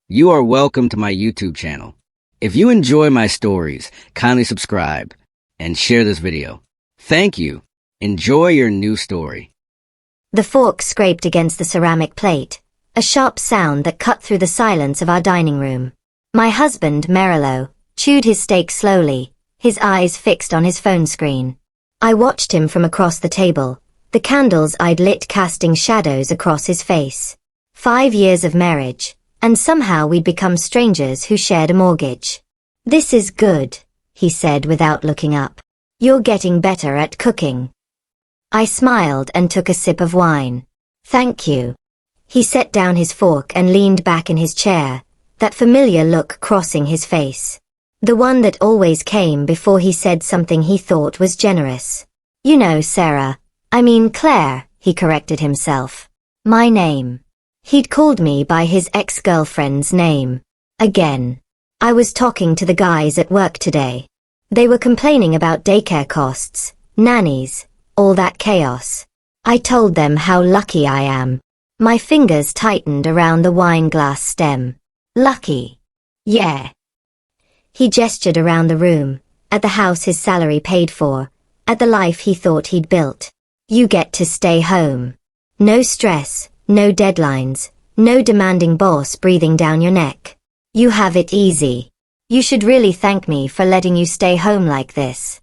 You are welcome to my YouTube channel. If you enjoy my stories, kindly subscribe and share this video. Thank you. Enjoy your new story. The fork scraped against the ceramic plate, a sharp sound that cut through the silence of our dining room. My husband, Merillo, chewed his steak slowly, his eyes fixed on his phone screen. I watched him from across the table, the candles I'd lit casting shadows across his face. 5 years of marriage, and somehow we'd become strangers who shared a mortgage. "This is good," he said without looking up. "You're getting better at cooking." I smiled and took a sip of wine. "Thank you." He set down his fork and leaned back in his chair, that familiar look crossing his face. The one that always came before he said something he thought was generous. "You know, Sarah, I mean Claire," he corrected himself. "My name." He'd called me by his ex-girlfriend's name. Again. I was talking to the guys at work today. They were complaining about daycare costs, nannies, all that chaos. I told them how lucky I am. My fingers tightened around the wine glass stem. Lucky. Yeah. He gestured around the room, at the house his salary paid for, at the life he thought he'd built. You get to stay home. No stress, no deadlines, no demanding boss breathing down your neck. You have it easy. You should really thank me for letting you stay home like this.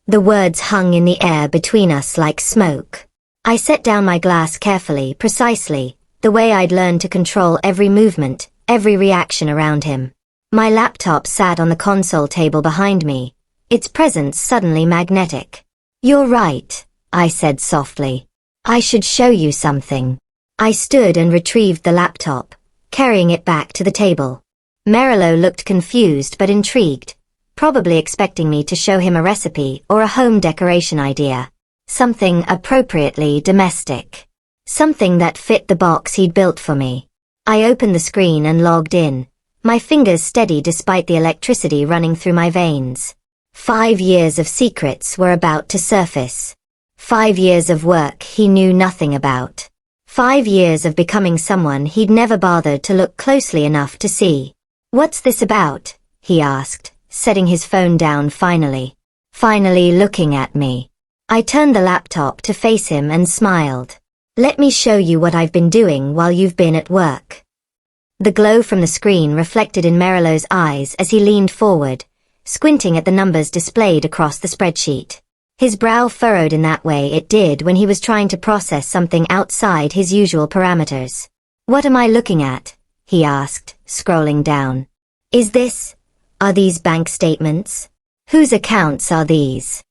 The words hung in the air between us like smoke. I set down my glass carefully, precisely, the way I'd learned to control every movement, every reaction around him. My laptop sat on the console table behind me, its presence suddenly magnetic. "You're right," I said softly. "I should show you something." I stood and retrieved the laptop, carrying it back to the table. Merillo looked confused but intrigued, probably expecting me to show him a recipe or a home decoration idea. Something appropriately domestic. Something that fit the box he'd built for me. I opened the screen and logged in, my fingers steady despite the electricity running through my veins. 5 years of secrets were about to surface. 5 years of work he knew nothing about. 5 years of becoming someone he'd never bothered to look closely enough to see. "What's this about?" he asked, setting his phone down finally. Finally looking at me. I turned the laptop to face him and smiled. "Let me show you what I've been doing while you've been at work." The glow from the screen reflected in Merillo's eyes as he leaned forward, squinting at the numbers displayed across the spreadsheet. His brow furrowed in that way it did when he was trying to process something outside his usual parameters. "What am I looking at?" he asked, scrolling down. Are these bank statements? Whose accounts are these?"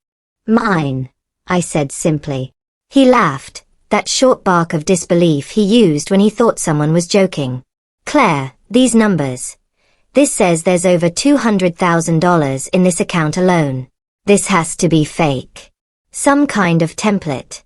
"Mine," I said simply. He laughed, that short bark of disbelief he used when he thought someone was joking. "Claire, these numbers. This says there's over $200,000 in this account alone. This has to be fake. Some kind of template."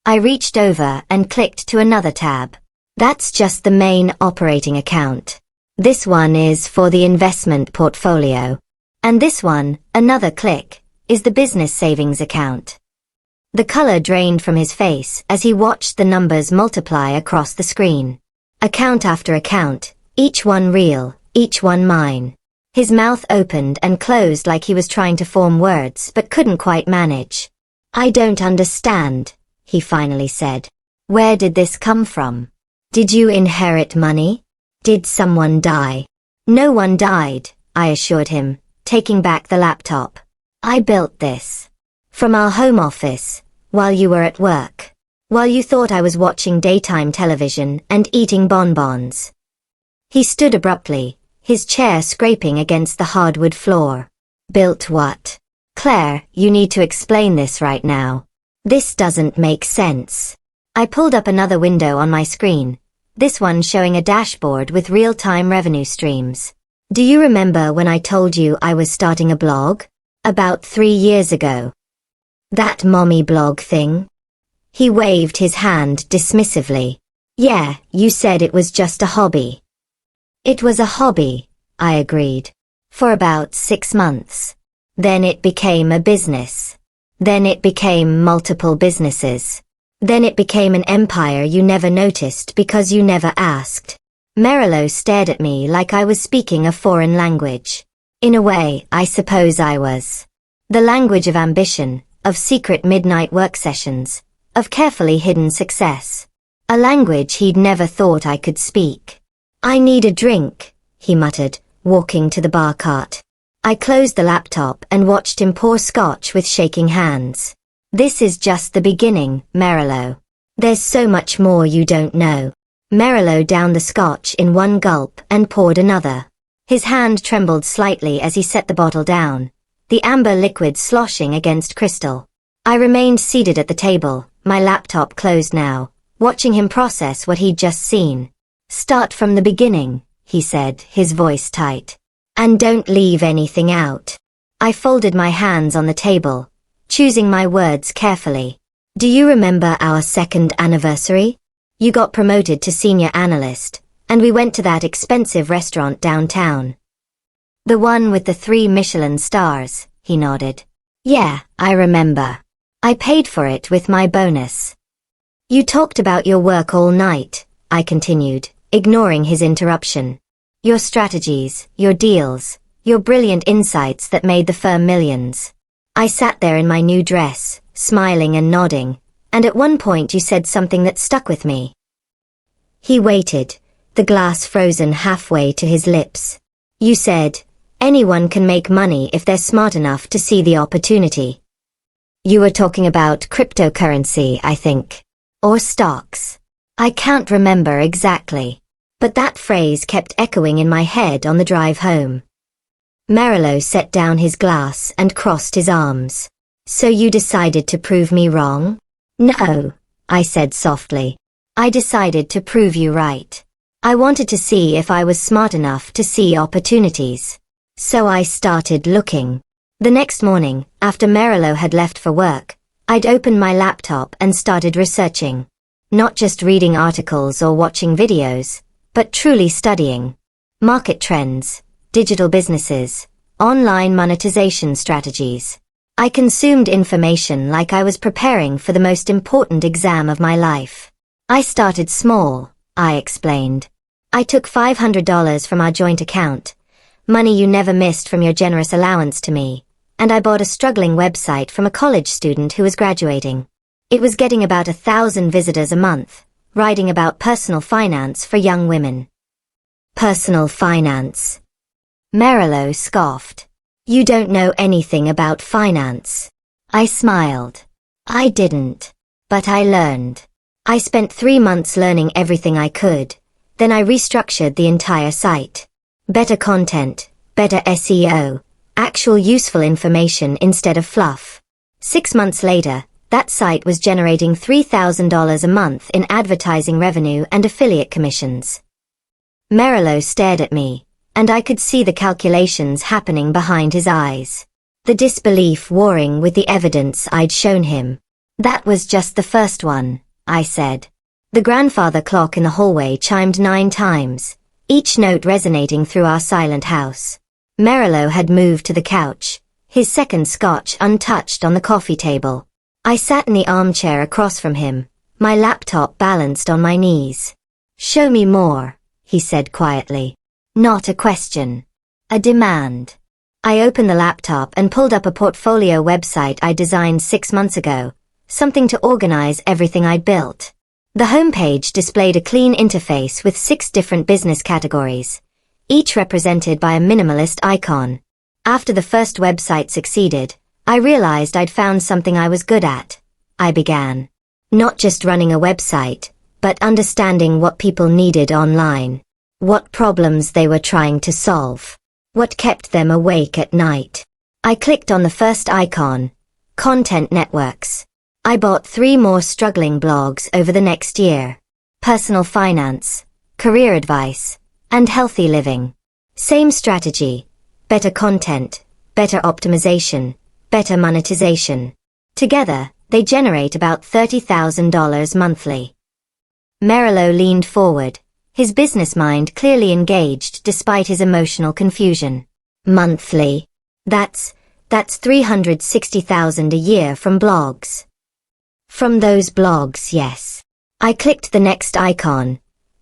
I reached over and clicked to another tab. "That's just the main operating account. This one is for the investment portfolio. And this one, another click, is the business savings account." The color drained from his face as he watched the numbers multiply across the screen. Account after account, each one real, each one mine. His mouth opened and closed like he was trying to form words but couldn't quite manage. "I don't understand," he finally said. "Where did this come from? Did you inherit money? Did someone die?" "No one died," I assured him, taking back the laptop. "I built this. From our home office, while you were at work. While you thought I was watching daytime television and eating bonbons." He stood abruptly, his chair scraping against the hardwood floor. "Built what? Claire, you need to explain this right now. This doesn't make sense." I pulled up another window on my screen, this one showing a dashboard with real-time revenue streams. "Do you remember when I told you I was starting a blog? About 3 years ago. That mommy blog thing?" He waved his hand dismissively. "Yeah, you said it was just a hobby." "It was a hobby," I agreed. "For about 6 months. Then it became a business. Then it became multiple businesses. Then it became an empire you never noticed because you never asked." Merillo stared at me like I was speaking a foreign language. In a way, I suppose I was. The language of ambition, of secret midnight work sessions, of carefully hidden success. A language he'd never thought I could speak. "I need a drink," he muttered, walking to the bar cart. I closed the laptop and watched him pour scotch with shaking hands. "This is just the beginning, Merillo. There's so much more you don't know." Merillo downed the scotch in one gulp and poured another. His hand trembled slightly as he set the bottle down, the amber liquid sloshing against crystal. I remained seated at the table, my laptop closed now, watching him process what he'd just seen. "Start from the beginning," he said, his voice tight. "And don't leave anything out." I folded my hands on the table, choosing my words carefully. "Do you remember our second anniversary? You got promoted to senior analyst, and we went to that expensive restaurant downtown. The one with the 3 Michelin stars," he nodded. "Yeah, I remember. I paid for it with my bonus." "You talked about your work all night," I continued, ignoring his interruption. "Your strategies, your deals, your brilliant insights that made the firm millions." I sat there in my new dress, smiling and nodding, and at one point you said something that stuck with me. He waited, the glass frozen halfway to his lips. "You said, anyone can make money if they're smart enough to see the opportunity." You were talking about cryptocurrency, I think. Or stocks. I can't remember exactly. But that phrase kept echoing in my head on the drive home. Merillo set down his glass and crossed his arms. "So you decided to prove me wrong?" "No," I said softly. "I decided to prove you right. I wanted to see if I was smart enough to see opportunities. So I started looking." The next morning, after Merillo had left for work, I'd opened my laptop and started researching. Not just reading articles or watching videos, but truly studying. Market trends, digital businesses, online monetization strategies. I consumed information like I was preparing for the most important exam of my life. "I started small," I explained. "I took $500 from our joint account, money you never missed from your generous allowance to me, and I bought a struggling website from a college student who was graduating. It was getting about 1,000 visitors a month, writing about personal finance for young women." "Personal finance?" Merillo scoffed. "You don't know anything about finance." I smiled. I didn't. But I learned. I spent 3 months learning everything I could. Then I restructured the entire site. Better content, better SEO, actual useful information instead of fluff. 6 months later, that site was generating $3,000 a month in advertising revenue and affiliate commissions. Merillo stared at me, and I could see the calculations happening behind his eyes. The disbelief warring with the evidence I'd shown him. "That was just the first one," I said. The grandfather clock in the hallway chimed 9 times, each note resonating through our silent house. Merillo had moved to the couch, his second scotch untouched on the coffee table. I sat in the armchair across from him, my laptop balanced on my knees. "Show me more," he said quietly. Not a question. A demand. I opened the laptop and pulled up a portfolio website I designed 6 months ago, something to organize everything I'd built. The homepage displayed a clean interface with 6 different business categories, each represented by a minimalist icon. After the first website succeeded, I realized I'd found something I was good at. I began. Not just running a website, but understanding what people needed online. What problems they were trying to solve. What kept them awake at night. I clicked on the first icon, Content Networks. I bought 3 more struggling blogs over the next year. Personal finance, career advice, and healthy living. Same strategy, better content, better optimization, better monetization. Together, they generate about $30,000 monthly. Merillo leaned forward, his business mind clearly engaged despite his emotional confusion. Monthly. That's $360,000 a year from blogs. From those blogs, yes. I clicked the next icon,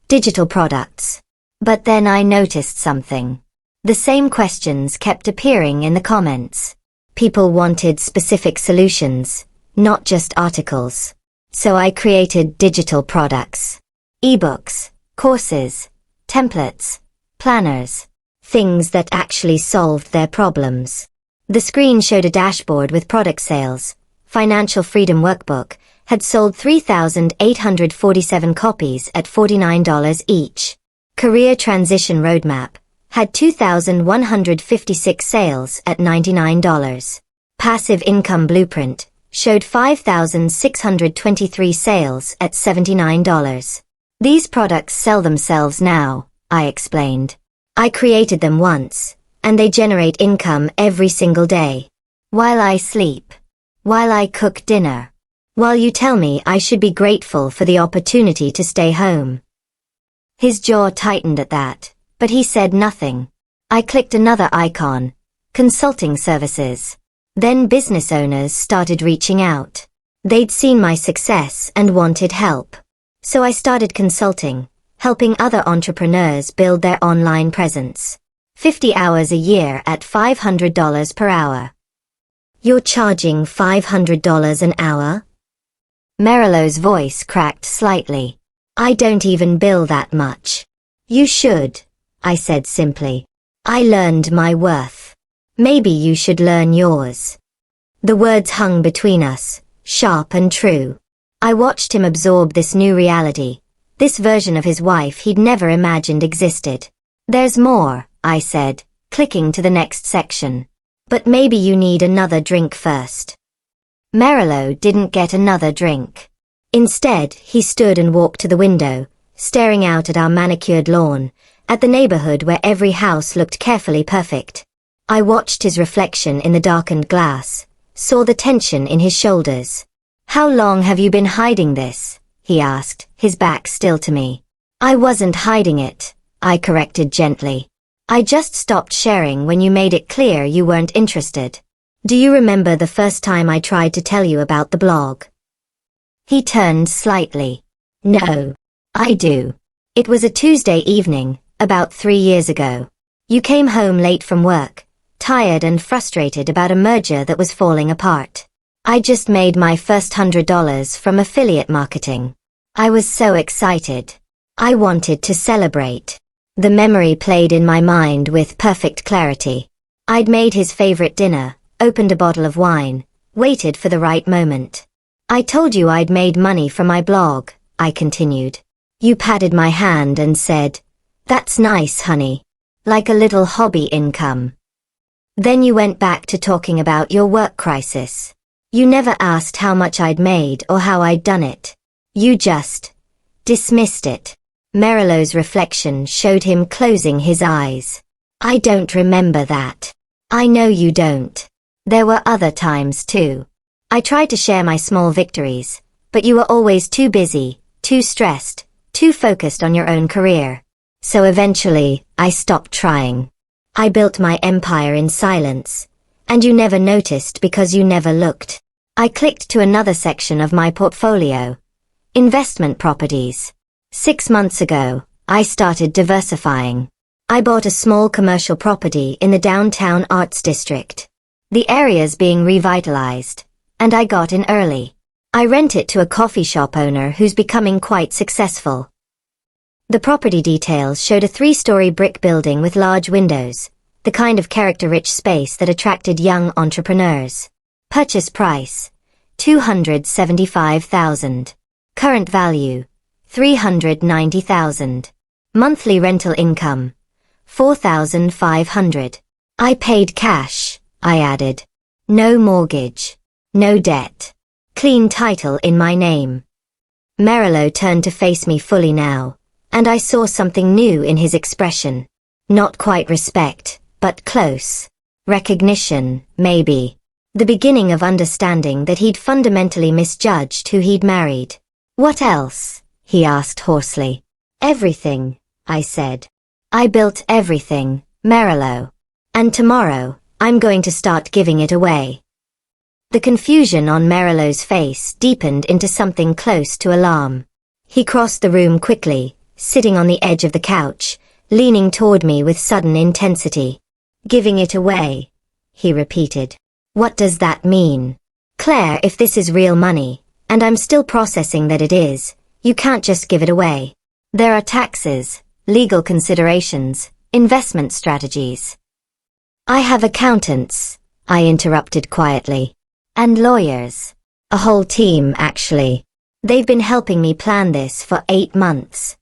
digital products. But then I noticed something. The same questions kept appearing in the comments. People wanted specific solutions, not just articles. So I created digital products. Ebooks, courses, templates, planners, things that actually solved their problems. The screen showed a dashboard with product sales. Financial Freedom Workbook had sold 3,847 copies at $49 each. Career Transition Roadmap had 2,156 sales at $99. Passive Income Blueprint showed 5,623 sales at $79. These products sell themselves now, I explained. I created them once, and they generate income every single day. While I sleep. While I cook dinner. While you tell me I should be grateful for the opportunity to stay home. His jaw tightened at that, but he said nothing. I clicked another icon. Consulting services. Then business owners started reaching out. They'd seen my success and wanted help. So I started consulting, helping other entrepreneurs build their online presence. 50 hours a year at $500 per hour. You're charging $500 an hour? Merilow's voice cracked slightly. I don't even bill that much. You should, I said simply. I learned my worth. Maybe you should learn yours. The words hung between us, sharp and true. I watched him absorb this new reality, this version of his wife he'd never imagined existed. There's more, I said, clicking to the next section. But maybe you need another drink first. Merilow didn't get another drink. Instead, he stood and walked to the window, staring out at our manicured lawn, at the neighborhood where every house looked carefully perfect. I watched his reflection in the darkened glass, saw the tension in his shoulders. How long have you been hiding this? He asked, his back still to me. I wasn't hiding it, I corrected gently. I just stopped sharing when you made it clear you weren't interested. Do you remember the first time I tried to tell you about the blog? He turned slightly. No. I do. It was a Tuesday evening, about 3 years ago. You came home late from work, tired and frustrated about a merger that was falling apart. I just made my first $100 from affiliate marketing. I was so excited. I wanted to celebrate. The memory played in my mind with perfect clarity. I'd made his favorite dinner, opened a bottle of wine, waited for the right moment. I told you I'd made money from my blog, I continued. You patted my hand and said, "That's nice, honey. Like a little hobby income." Then you went back to talking about your work crisis. You never asked how much I'd made or how I'd done it. You just dismissed it. Merilow's reflection showed him closing his eyes. I don't remember that. I know you don't. There were other times too. I tried to share my small victories, but you were always too busy, too stressed, too focused on your own career. So eventually, I stopped trying. I built my empire in silence, and you never noticed because you never looked. I clicked to another section of my portfolio. Investment properties. 6 months ago, I started diversifying. I bought a small commercial property in the downtown arts district. The area's being revitalized, and I got in early. I rent it to a coffee shop owner who's becoming quite successful. The property details showed a 3-story brick building with large windows, the kind of character-rich space that attracted young entrepreneurs. Purchase price, $275,000. Current value, $390,000. Monthly rental income, $4,500. I paid cash, I added. No mortgage. No debt. Clean title in my name. Merilow turned to face me fully now, and I saw something new in his expression. Not quite respect, but close. Recognition, maybe. The beginning of understanding that he'd fundamentally misjudged who he'd married. What else? He asked hoarsely. Everything, I said. I built everything, Merilow. And tomorrow, I'm going to start giving it away. The confusion on Merilow's face deepened into something close to alarm. He crossed the room quickly, sitting on the edge of the couch, leaning toward me with sudden intensity. Giving it away, he repeated. What does that mean? Claire, if this is real money, and I'm still processing that it is, you can't just give it away. There are taxes, legal considerations, investment strategies. I have accountants, I interrupted quietly. And lawyers. A whole team, actually. They've been helping me plan this for 8 months.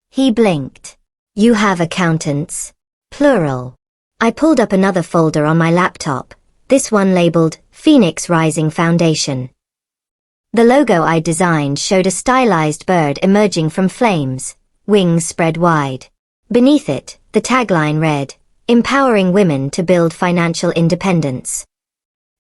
He blinked. You have accountants? Plural. I pulled up another folder on my laptop, this one labeled Phoenix Rising Foundation. The logo I designed showed a stylized bird emerging from flames, wings spread wide. Beneath it, the tagline read, Empowering Women to Build Financial Independence.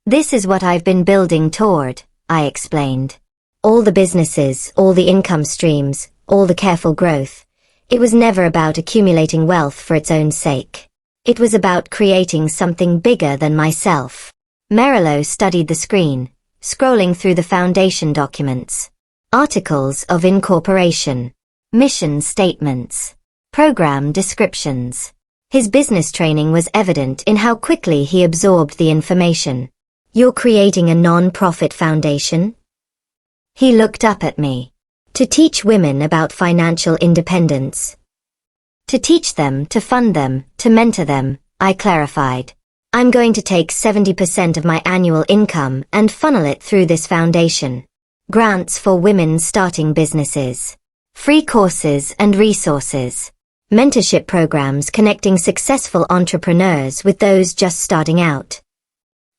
This is what I've been building toward, I explained. All the businesses, all the income streams, all the careful growth. It was never about accumulating wealth for its own sake. It was about creating something bigger than myself. Merillo studied the screen, scrolling through the foundation documents. Articles of incorporation. Mission statements. Program descriptions. His business training was evident in how quickly he absorbed the information. You're creating a non-profit foundation? He looked up at me. To teach women about financial independence. To teach them, to fund them, to mentor them, I clarified. I'm going to take 70% of my annual income and funnel it through this foundation. Grants for women starting businesses. Free courses and resources. Mentorship programs connecting successful entrepreneurs with those just starting out.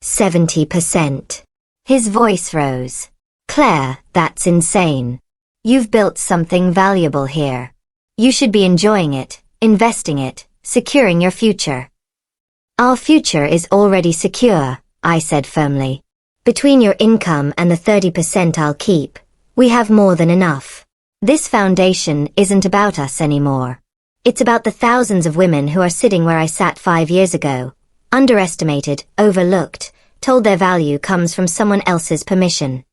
70%. His voice rose. Claire, that's insane. You've built something valuable here. You should be enjoying it, investing it, securing your future. Our future is already secure, I said firmly. Between your income and the 30% I'll keep, we have more than enough. This foundation isn't about us anymore. It's about the thousands of women who are sitting where I sat 5 years ago, underestimated, overlooked, told their value comes from someone else's permission.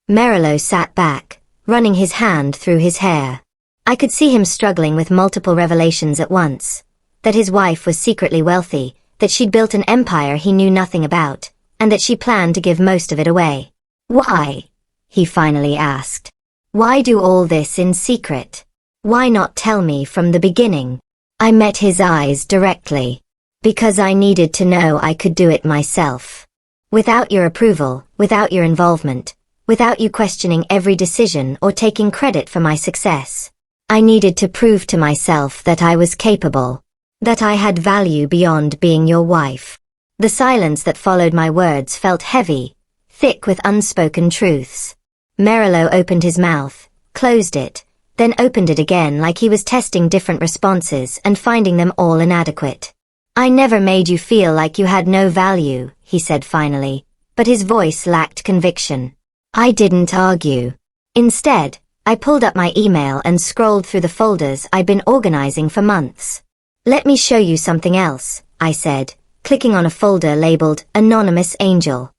Merillo sat back, running his hand through his hair. I could see him struggling with multiple revelations at once. That his wife was secretly wealthy, that she'd built an empire he knew nothing about, and that she planned to give most of it away. Why? He finally asked. Why do all this in secret? Why not tell me from the beginning? I met his eyes directly. Because I needed to know I could do it myself. Without your approval, without your involvement, without you questioning every decision or taking credit for my success. I needed to prove to myself that I was capable, that I had value beyond being your wife. The silence that followed my words felt heavy, thick with unspoken truths. Merillo opened his mouth, closed it, then opened it again like he was testing different responses and finding them all inadequate. I never made you feel like you had no value, he said finally, but his voice lacked conviction. I didn't argue. Instead, I pulled up my email and scrolled through the folders I'd been organizing for months. Let me show you something else, I said, clicking on a folder labeled Anonymous Angel.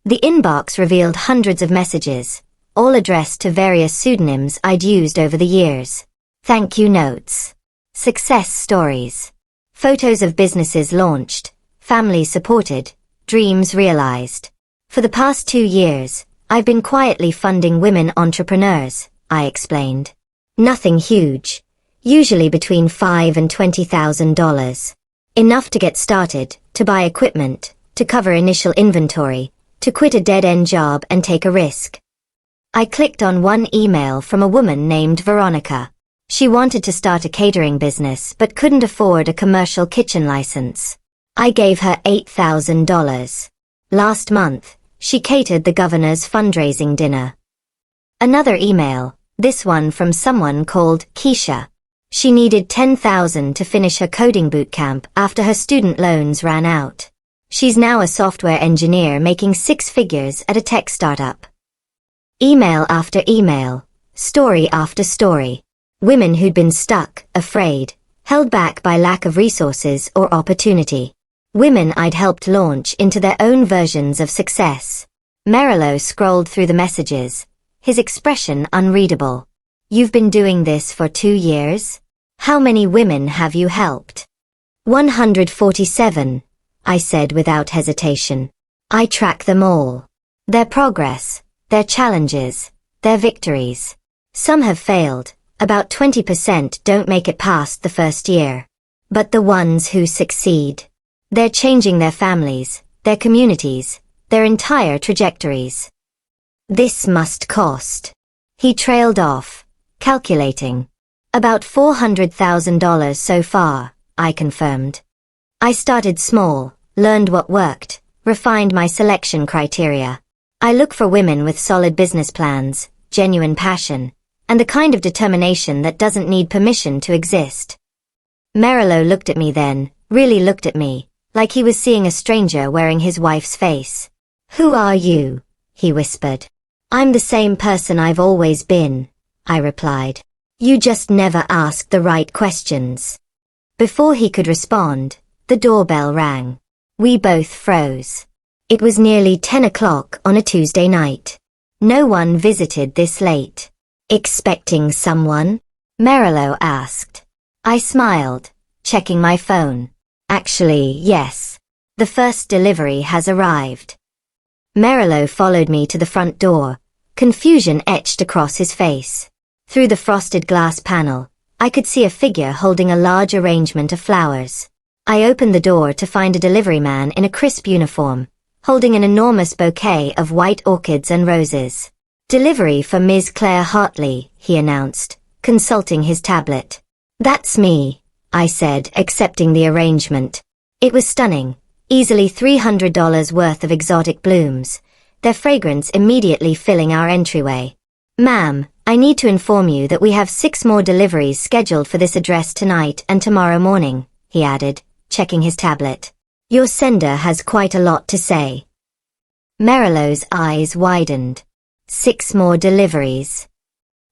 The inbox revealed hundreds of messages, all addressed to various pseudonyms I'd used over the years. Thank you notes. Success stories. Photos of businesses launched, families supported, dreams realized. For the past 2 years, I've been quietly funding women entrepreneurs, I explained. Nothing huge, usually between $5,000 and $20,000. Enough to get started, to buy equipment, to cover initial inventory, to quit a dead-end job and take a risk. I clicked on one email from a woman named Veronica. She wanted to start a catering business but couldn't afford a commercial kitchen license. I gave her $8,000. Last month, she catered the governor's fundraising dinner. Another email, this one from someone called Keisha. She needed $10,000 to finish her coding bootcamp after her student loans ran out. She's now a software engineer making 6 figures at a tech startup. Email after email, story after story. Women who'd been stuck, afraid, held back by lack of resources or opportunity. Women I'd helped launch into their own versions of success. Merillo scrolled through the messages, his expression unreadable. You've been doing this for 2 years? How many women have you helped? 147, I said without hesitation. I track them all. Their progress, their challenges, their victories. Some have failed, about 20% don't make it past the first year. But the ones who succeed, they're changing their families, their communities, their entire trajectories. This must cost. He trailed off, calculating. About $400,000 so far, I confirmed. I started small, learned what worked, refined my selection criteria. I look for women with solid business plans, genuine passion, and the kind of determination that doesn't need permission to exist. Merillo looked at me then, really looked at me, like he was seeing a stranger wearing his wife's face. Who are you? He whispered. I'm the same person I've always been, I replied. You just never asked the right questions. Before he could respond, the doorbell rang. We both froze. It was nearly 10 o'clock on a Tuesday night. No one visited this late. Expecting someone? Merillo asked. I smiled, checking my phone. Actually, yes. The first delivery has arrived. Merillo followed me to the front door, confusion etched across his face. Through the frosted glass panel, I could see a figure holding a large arrangement of flowers. I opened the door to find a delivery man in a crisp uniform, holding an enormous bouquet of white orchids and roses. Delivery for Ms. Claire Hartley, he announced, consulting his tablet. That's me, I said, accepting the arrangement. It was stunning, easily $300 worth of exotic blooms, their fragrance immediately filling our entryway. Ma'am, I need to inform you that we have 6 more deliveries scheduled for this address tonight and tomorrow morning, he added, checking his tablet. Your sender has quite a lot to say. Merillo's eyes widened. 6 more deliveries.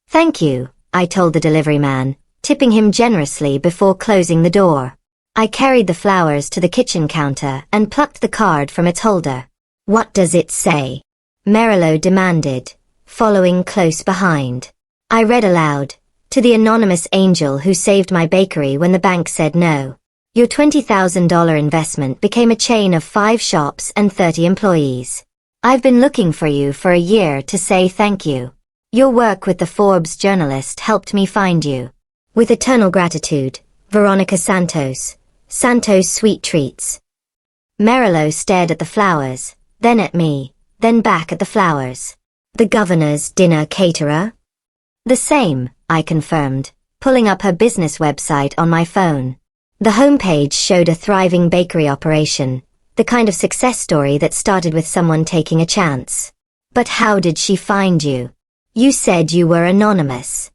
Thank you, I told the delivery man, tipping him generously before closing the door. I carried the flowers to the kitchen counter and plucked the card from its holder. What does it say? Merillo demanded, following close behind. I read aloud, to the anonymous angel who saved my bakery when the bank said no. Your $20,000 investment became a chain of 5 shops and 30 employees. I've been looking for you for a year to say thank you. Your work with the Forbes journalist helped me find you. With eternal gratitude, Veronica Santos, Santos Sweet Treats. Merillo stared at the flowers, then at me, then back at the flowers. The governor's dinner caterer? The same, I confirmed, pulling up her business website on my phone. The homepage showed a thriving bakery operation, the kind of success story that started with someone taking a chance. But how did she find you? You said you were anonymous.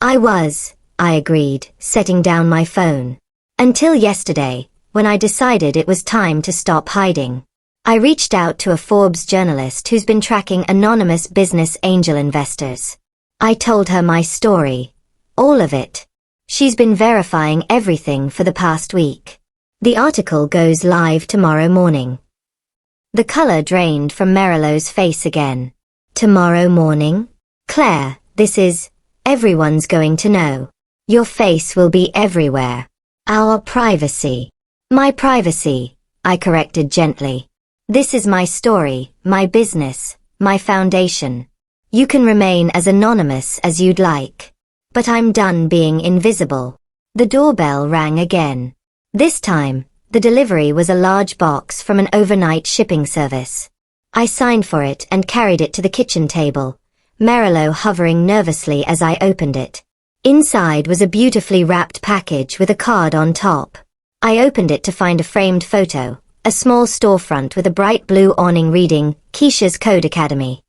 I was, I agreed, setting down my phone. Until yesterday, when I decided it was time to stop hiding. I reached out to a Forbes journalist who's been tracking anonymous business angel investors. I told her my story. All of it. She's been verifying everything for the past week. The article goes live tomorrow morning. The color drained from Merillo's face again. Tomorrow morning? Claire, this is... everyone's going to know. Your face will be everywhere. Our privacy. My privacy, I corrected gently. This is my story, my business, my foundation. You can remain as anonymous as you'd like. But I'm done being invisible. The doorbell rang again. This time, the delivery was a large box from an overnight shipping service. I signed for it and carried it to the kitchen table, Merillo hovering nervously as I opened it. Inside was a beautifully wrapped package with a card on top. I opened it to find a framed photo, a small storefront with a bright blue awning reading, Keisha's Code Academy.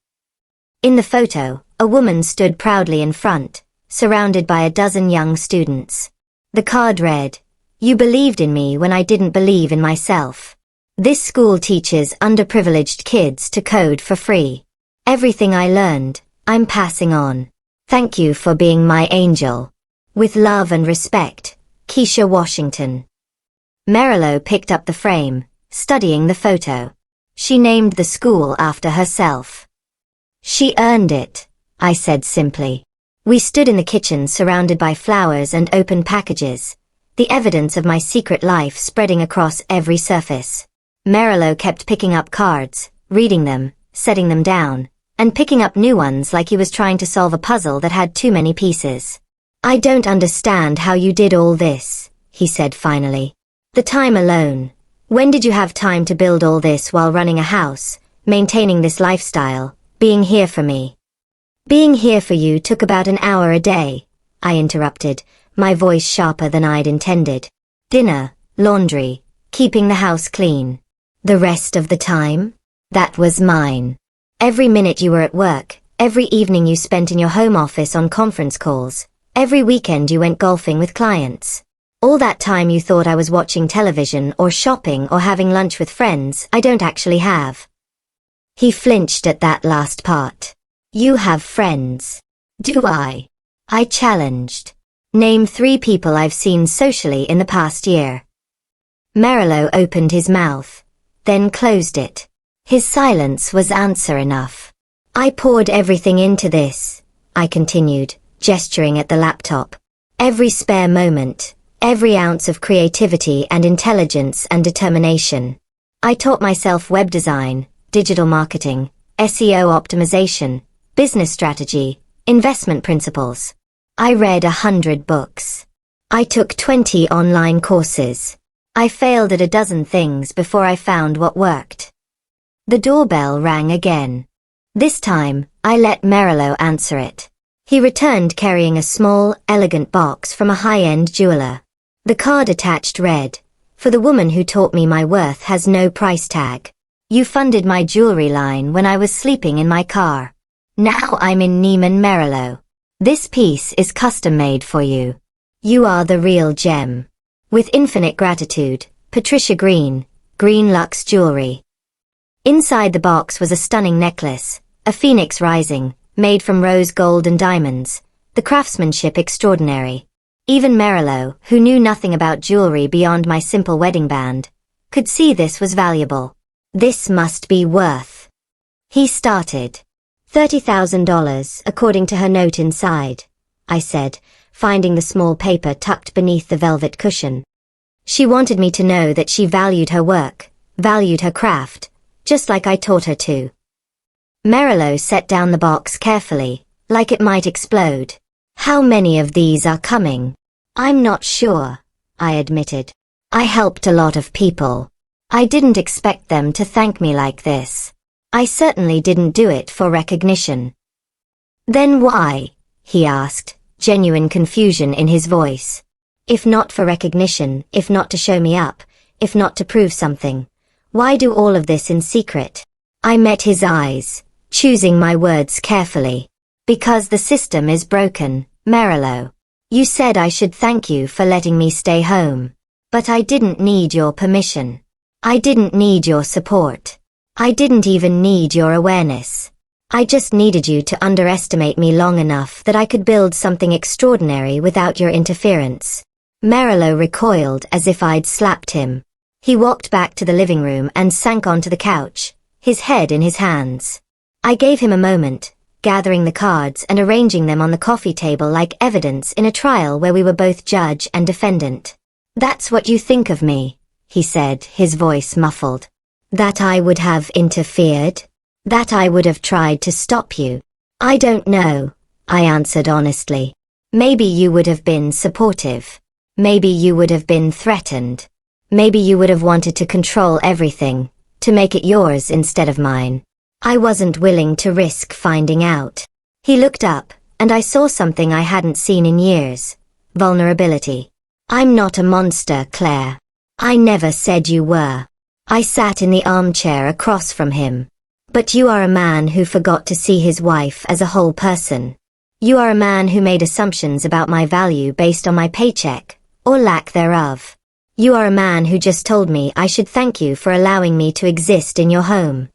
In the photo, a woman stood proudly in front, surrounded by a dozen young students. The card read, You believed in me when I didn't believe in myself. This school teaches underprivileged kids to code for free. Everything I learned, I'm passing on. Thank you for being my angel. With love and respect, Keisha Washington. Merillo picked up the frame, studying the photo. She named the school after herself. She earned it, I said simply. We stood in the kitchen surrounded by flowers and open packages, the evidence of my secret life spreading across every surface. Merillo kept picking up cards, reading them, setting them down, and picking up new ones like he was trying to solve a puzzle that had too many pieces. "I don't understand how you did all this," he said finally. "The time alone. When did you have time to build all this while running a house, maintaining this lifestyle, being here for me?" "Being here for you took about an hour a day," I interrupted, my voice sharper than I'd intended. "Dinner, laundry, keeping the house clean. The rest of the time? That was mine. Every minute you were at work, every evening you spent in your home office on conference calls, every weekend you went golfing with clients. All that time you thought I was watching television or shopping or having lunch with friends I don't actually have." He flinched at that last part. "You have friends." "Do I?" I challenged. "Name 3 people I've seen socially in the past year." Merillo opened his mouth, then closed it. His silence was answer enough. "I poured everything into this," I continued, gesturing at the laptop. "Every spare moment, every ounce of creativity and intelligence and determination. I taught myself web design, digital marketing, SEO optimization, business strategy, investment principles. I read 100 books. I took 20 online courses. I failed at a dozen things before I found what worked." The doorbell rang again. This time, I let Merillo answer it. He returned carrying a small, elegant box from a high-end jeweler. The card attached read, "For the woman who taught me my worth has no price tag. You funded my jewelry line when I was sleeping in my car. Now I'm in Neiman Merillo. This piece is custom-made for you. You are the real gem. With infinite gratitude, Patricia Green, Green Lux Jewelry." Inside the box was a stunning necklace, a phoenix rising, made from rose gold and diamonds, the craftsmanship extraordinary. Even Merillo, who knew nothing about jewelry beyond my simple wedding band, could see this was valuable. "This must be worth," he started. $30,000, according to her note inside, I said, finding the small paper tucked beneath the velvet cushion. She wanted me to know that she valued her work, valued her craft, just like I taught her to. Merillo set down the box carefully, like it might explode. "How many of these are coming?" "I'm not sure," I admitted. "I helped a lot of people. I didn't expect them to thank me like this. I certainly didn't do it for recognition." "Then why?" he asked, genuine confusion in his voice. "If not for recognition, if not to show me up, if not to prove something, why do all of this in secret?" I met his eyes, choosing my words carefully. "Because the system is broken, Merillo. You said I should thank you for letting me stay home. But I didn't need your permission. I didn't need your support. I didn't even need your awareness. I just needed you to underestimate me long enough that I could build something extraordinary without your interference." Merillo recoiled as if I'd slapped him. He walked back to the living room and sank onto the couch, his head in his hands. I gave him a moment, gathering the cards and arranging them on the coffee table like evidence in a trial where we were both judge and defendant. "That's what you think of me," he said, his voice muffled. "That I would have interfered? That I would have tried to stop you?" "I don't know," I answered honestly. "Maybe you would have been supportive. Maybe you would have been threatened. Maybe you would have wanted to control everything, to make it yours instead of mine. I wasn't willing to risk finding out." He looked up, and I saw something I hadn't seen in years. Vulnerability. "I'm not a monster, Claire. I never said you were." I sat in the armchair across from him. "But you are a man who forgot to see his wife as a whole person. You are a man who made assumptions about my value based on my paycheck, or lack thereof. You are a man who just told me I should thank you for allowing me to exist in your home."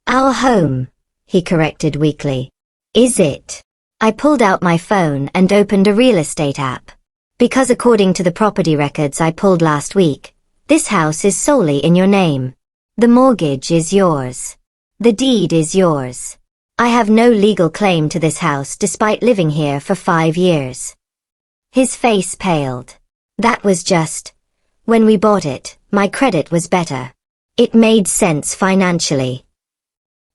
"Our home," he corrected weakly. "Is it?" I pulled out my phone and opened a real estate app. "Because according to the property records I pulled last week, this house is solely in your name. The mortgage is yours. The deed is yours. I have no legal claim to this house despite living here for 5 years. His face paled. That was just... When we bought it, my credit was better. It made sense financially.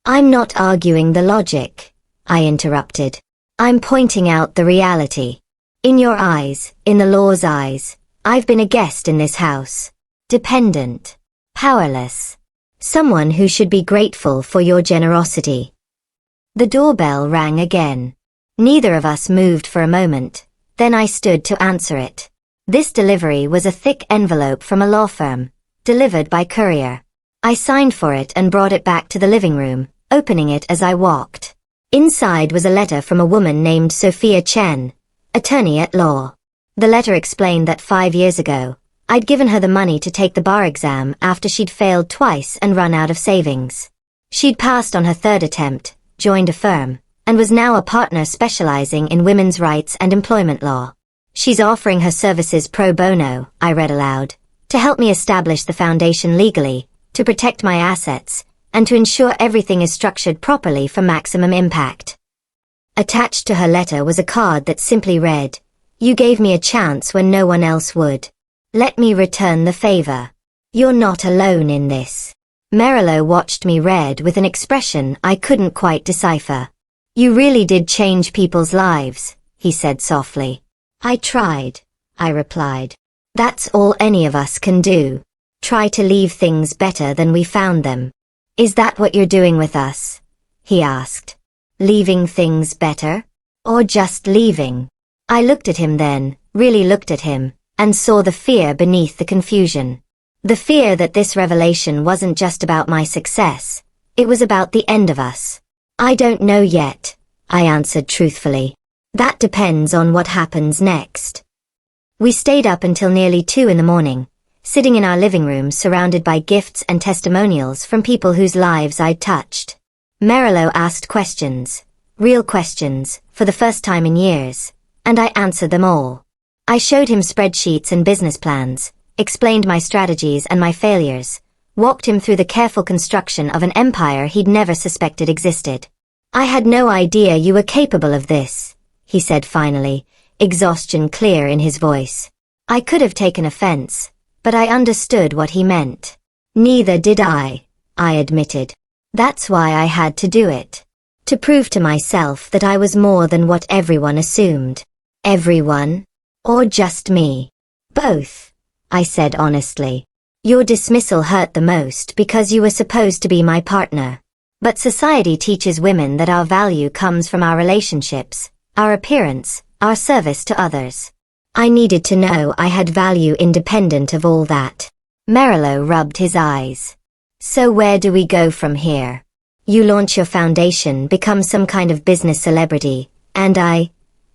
I'm not arguing the logic, I interrupted. I'm pointing out the reality. In your eyes, in the law's eyes, I've been a guest in this house. Dependent. Powerless. Someone who should be grateful for your generosity. The doorbell rang again. Neither of us moved for a moment. Then I stood to answer it. This delivery was a thick envelope from a law firm, delivered by courier. I signed for it and brought it back to the living room, opening it as I walked. Inside was a letter from a woman named Sophia Chen, attorney at law. The letter explained that 5 years ago, I'd given her the money to take the bar exam after she'd failed twice and run out of savings. She'd passed on her third attempt, joined a firm, and was now a partner specializing in women's rights and employment law. She's offering her services pro bono, I read aloud, to help me establish the foundation legally, to protect my assets, and to ensure everything is structured properly for maximum impact. Attached to her letter was a card that simply read, "You gave me a chance when no one else would. Let me return the favor. You're not alone in this." Merillo watched me read with an expression I couldn't quite decipher. "You really did change people's lives," he said softly. "I tried," I replied. "That's all any of us can do. Try to leave things better than we found them." "Is that what you're doing with us?" he asked. "Leaving things better? Or just leaving?" I looked at him then, really looked at him, and saw the fear beneath the confusion. The fear that this revelation wasn't just about my success, it was about the end of us. "I don't know yet," I answered truthfully. "That depends on what happens next." We stayed up until nearly 2 in the morning, sitting in our living room surrounded by gifts and testimonials from people whose lives I'd touched. Merillo asked questions, real questions, for the first time in years, and I answered them all. I showed him spreadsheets and business plans, explained my strategies and my failures, walked him through the careful construction of an empire he'd never suspected existed. "I had no idea you were capable of this," he said finally, exhaustion clear in his voice. I could have taken offense, but I understood what he meant. "Neither did I admitted. "That's why I had to do it. To prove to myself that I was more than what everyone assumed." "Everyone? Or just me?" "Both," I said honestly. "Your dismissal hurt the most because you were supposed to be my partner. But society teaches women that our value comes from our relationships, our appearance, our service to others. I needed to know I had value independent of all that." Merillo rubbed his eyes. "So where do we go from here? You launch your foundation, become some kind of business celebrity, and I...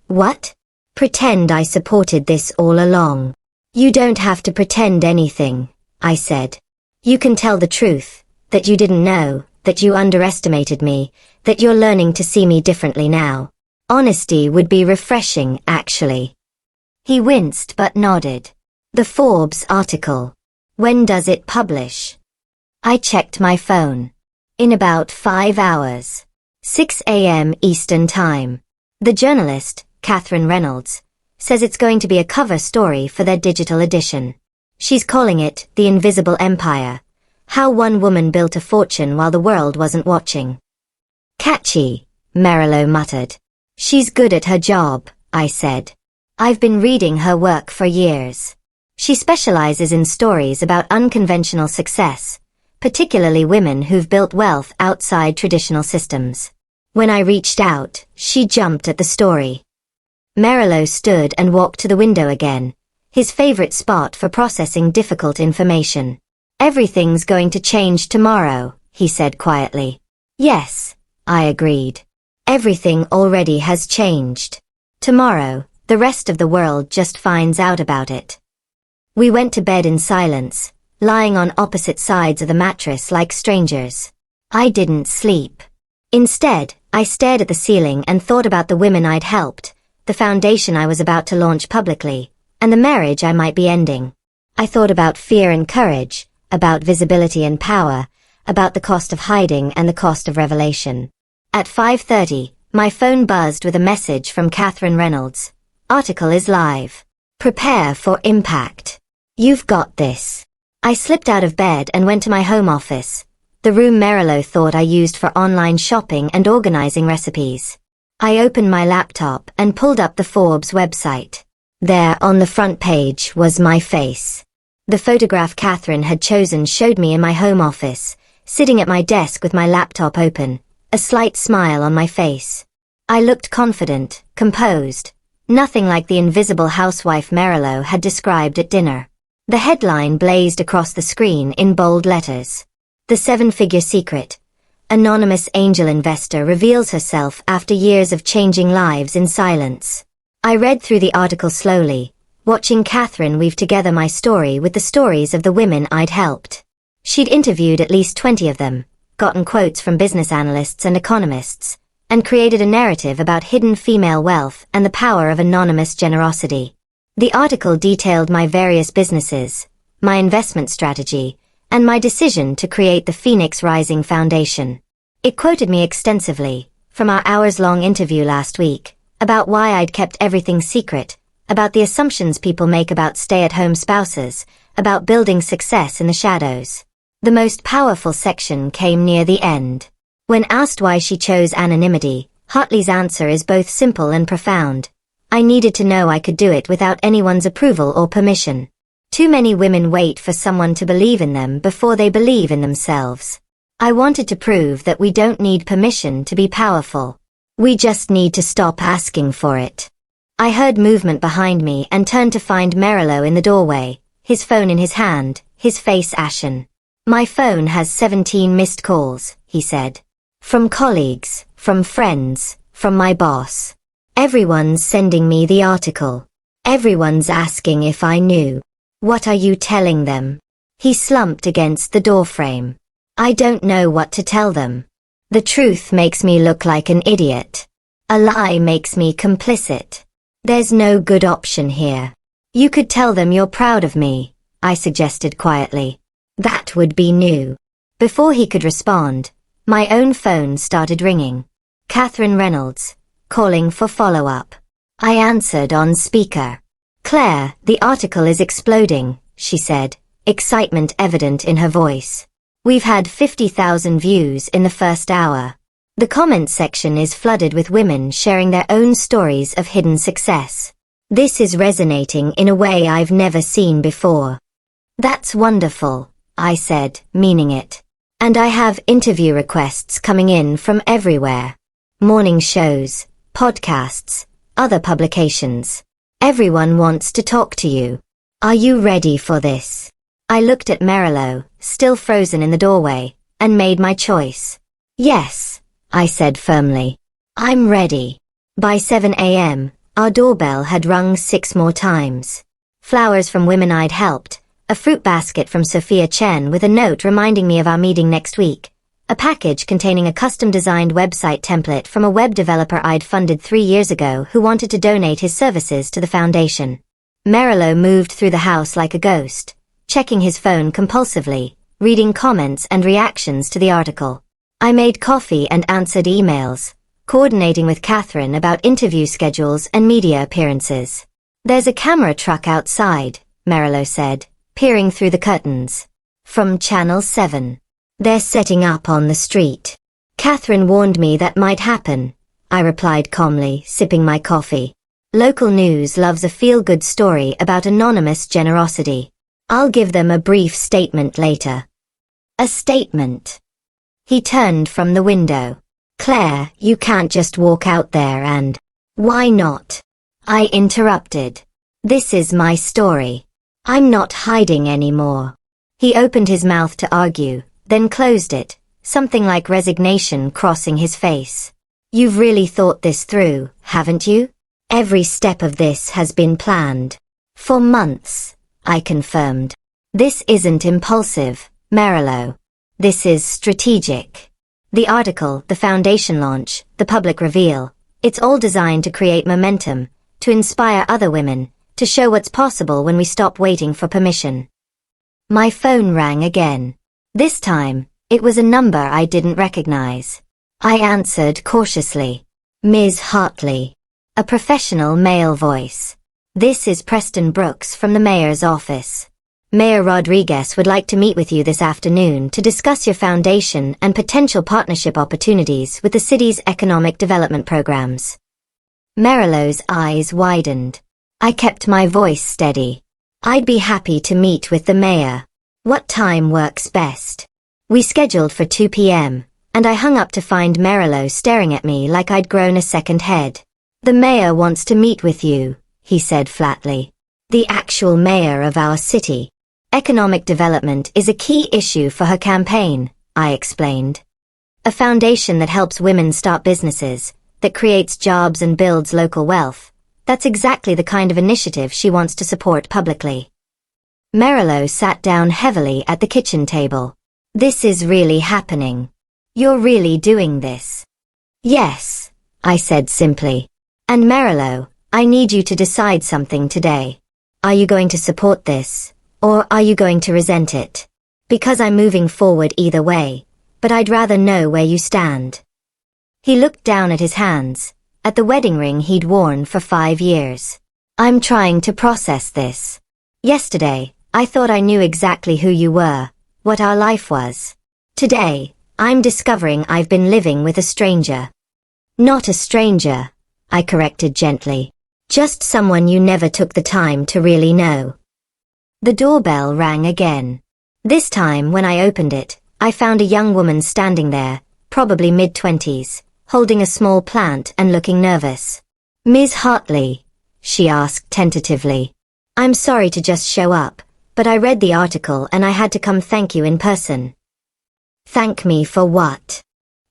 What? Pretend I supported this all along." "You don't have to pretend anything," I said. "You can tell the truth, that you didn't know, that you underestimated me, that you're learning to see me differently now. Honesty would be refreshing, actually." He winced but nodded. "The Forbes article. When does it publish?" I checked my phone. "In about 5 hours. 6 a.m. Eastern Time. The journalist, Catherine Reynolds, says it's going to be a cover story for their digital edition. She's calling it The Invisible Empire. How one woman built a fortune while the world wasn't watching." "Catchy," Merillo muttered. "She's good at her job," I said. "I've been reading her work for years. She specializes in stories about unconventional success, particularly women who've built wealth outside traditional systems. When I reached out, she jumped at the story." Merillo stood and walked to the window again, his favorite spot for processing difficult information. "Everything's going to change tomorrow," he said quietly. "Yes," I agreed. "Everything already has changed. Tomorrow, the rest of the world just finds out about it." We went to bed in silence, lying on opposite sides of the mattress like strangers. I didn't sleep. Instead, I stared at the ceiling and thought about the women I'd helped, the foundation I was about to launch publicly, and the marriage I might be ending. I thought about fear and courage, about visibility and power, about the cost of hiding and the cost of revelation. At 5:30, my phone buzzed with a message from Catherine Reynolds. Article is live. Prepare for impact. You've got this. I slipped out of bed and went to my home office, the room Merilo thought I used for online shopping and organizing recipes. I opened my laptop and pulled up the Forbes website. There on the front page was my face. The photograph Catherine had chosen showed me in my home office, sitting at my desk with my laptop open, a slight smile on my face. I looked confident, composed, nothing like the invisible housewife Merilo had described at dinner. The headline blazed across the screen in bold letters. The seven-figure secret. Anonymous angel investor reveals herself after years of changing lives in silence. I read through the article slowly, watching Catherine weave together my story with the stories of the women I'd helped. She'd interviewed at least 20 of them, gotten quotes from business analysts and economists, and created a narrative about hidden female wealth and the power of anonymous generosity. The article detailed my various businesses, my investment strategy, and my decision to create the Phoenix Rising Foundation. It quoted me extensively, from our hours-long interview last week, about why I'd kept everything secret, about the assumptions people make about stay-at-home spouses, about building success in the shadows. The most powerful section came near the end. When asked why she chose anonymity, Hartley's answer is both simple and profound. I needed to know I could do it without anyone's approval or permission. Too many women wait for someone to believe in them before they believe in themselves. I wanted to prove that we don't need permission to be powerful. We just need to stop asking for it. I heard movement behind me and turned to find Merilo in the doorway, his phone in his hand, his face ashen. My phone has 17 missed calls, he said. From colleagues, from friends, from my boss. Everyone's sending me the article. Everyone's asking if I knew. What are you telling them? He slumped against the doorframe. I don't know what to tell them. The truth makes me look like an idiot. A lie makes me complicit. There's no good option here. You could tell them you're proud of me, I suggested quietly. That would be new. Before he could respond, my own phone started ringing. Catherine Reynolds, calling for follow-up. I answered on speaker. Claire, the article is exploding, she said, excitement evident in her voice. We've had 50,000 views in the first hour. The comments section is flooded with women sharing their own stories of hidden success. This is resonating in a way I've never seen before. That's wonderful, I said, meaning it. And I have interview requests coming in from everywhere. Morning shows, podcasts, other publications. Everyone wants to talk to you. Are you ready for this? I looked at Merilo, still frozen in the doorway, and made my choice. Yes, I said firmly. I'm ready. By 7 a.m., our doorbell had rung 6 more times. Flowers from women I'd helped, a fruit basket from Sophia Chen with a note reminding me of our meeting next week, a package containing a custom-designed website template from a web developer I'd funded 3 years ago who wanted to donate his services to the foundation. Merilo moved through the house like a ghost, checking his phone compulsively, reading comments and reactions to the article. I made coffee and answered emails, coordinating with Catherine about interview schedules and media appearances. There's a camera truck outside, Merilo said, peering through the curtains. From Channel 7. They're setting up on the street. Catherine warned me that might happen, I replied calmly, sipping my coffee. Local news loves a feel-good story about anonymous generosity. I'll give them a brief statement later. A statement. He turned from the window. Claire, you can't just walk out there and... Why not? I interrupted. This is my story. I'm not hiding anymore. He opened his mouth to argue, then closed it, something like resignation crossing his face. You've really thought this through, haven't you? Every step of this has been planned. For months, I confirmed. This isn't impulsive, Merilo. This is strategic. The article, the foundation launch, the public reveal, it's all designed to create momentum, to inspire other women, to show what's possible when we stop waiting for permission. My phone rang again. This time, it was a number I didn't recognize. I answered cautiously. Ms. Hartley. A professional male voice. This is Preston Brooks from the mayor's office. Mayor Rodriguez would like to meet with you this afternoon to discuss your foundation and potential partnership opportunities with the city's economic development programs. Marilow's eyes widened. I kept my voice steady. I'd be happy to meet with the mayor. What time works best? We scheduled for 2 p.m., and I hung up to find Marilow staring at me like I'd grown a second head. The mayor wants to meet with you, he said flatly. The actual mayor of our city. Economic development is a key issue for her campaign, I explained. A foundation that helps women start businesses, that creates jobs and builds local wealth. That's exactly the kind of initiative she wants to support publicly. Marilow sat down heavily at the kitchen table. This is really happening. You're really doing this. Yes, I said simply. And Marilow, I need you to decide something today. Are you going to support this? Or are you going to resent it? Because I'm moving forward either way, but I'd rather know where you stand. He looked down at his hands, at the wedding ring he'd worn for 5 years. I'm trying to process this. Yesterday, I thought I knew exactly who you were, what our life was. Today, I'm discovering I've been living with a stranger. Not a stranger, I corrected gently. Just someone you never took the time to really know. The doorbell rang again. This time, when I opened it, I found a young woman standing there, probably mid-20s, holding a small plant and looking nervous. Ms. Hartley, she asked tentatively. I'm sorry to just show up, but I read the article and I had to come thank you in person. Thank me for what?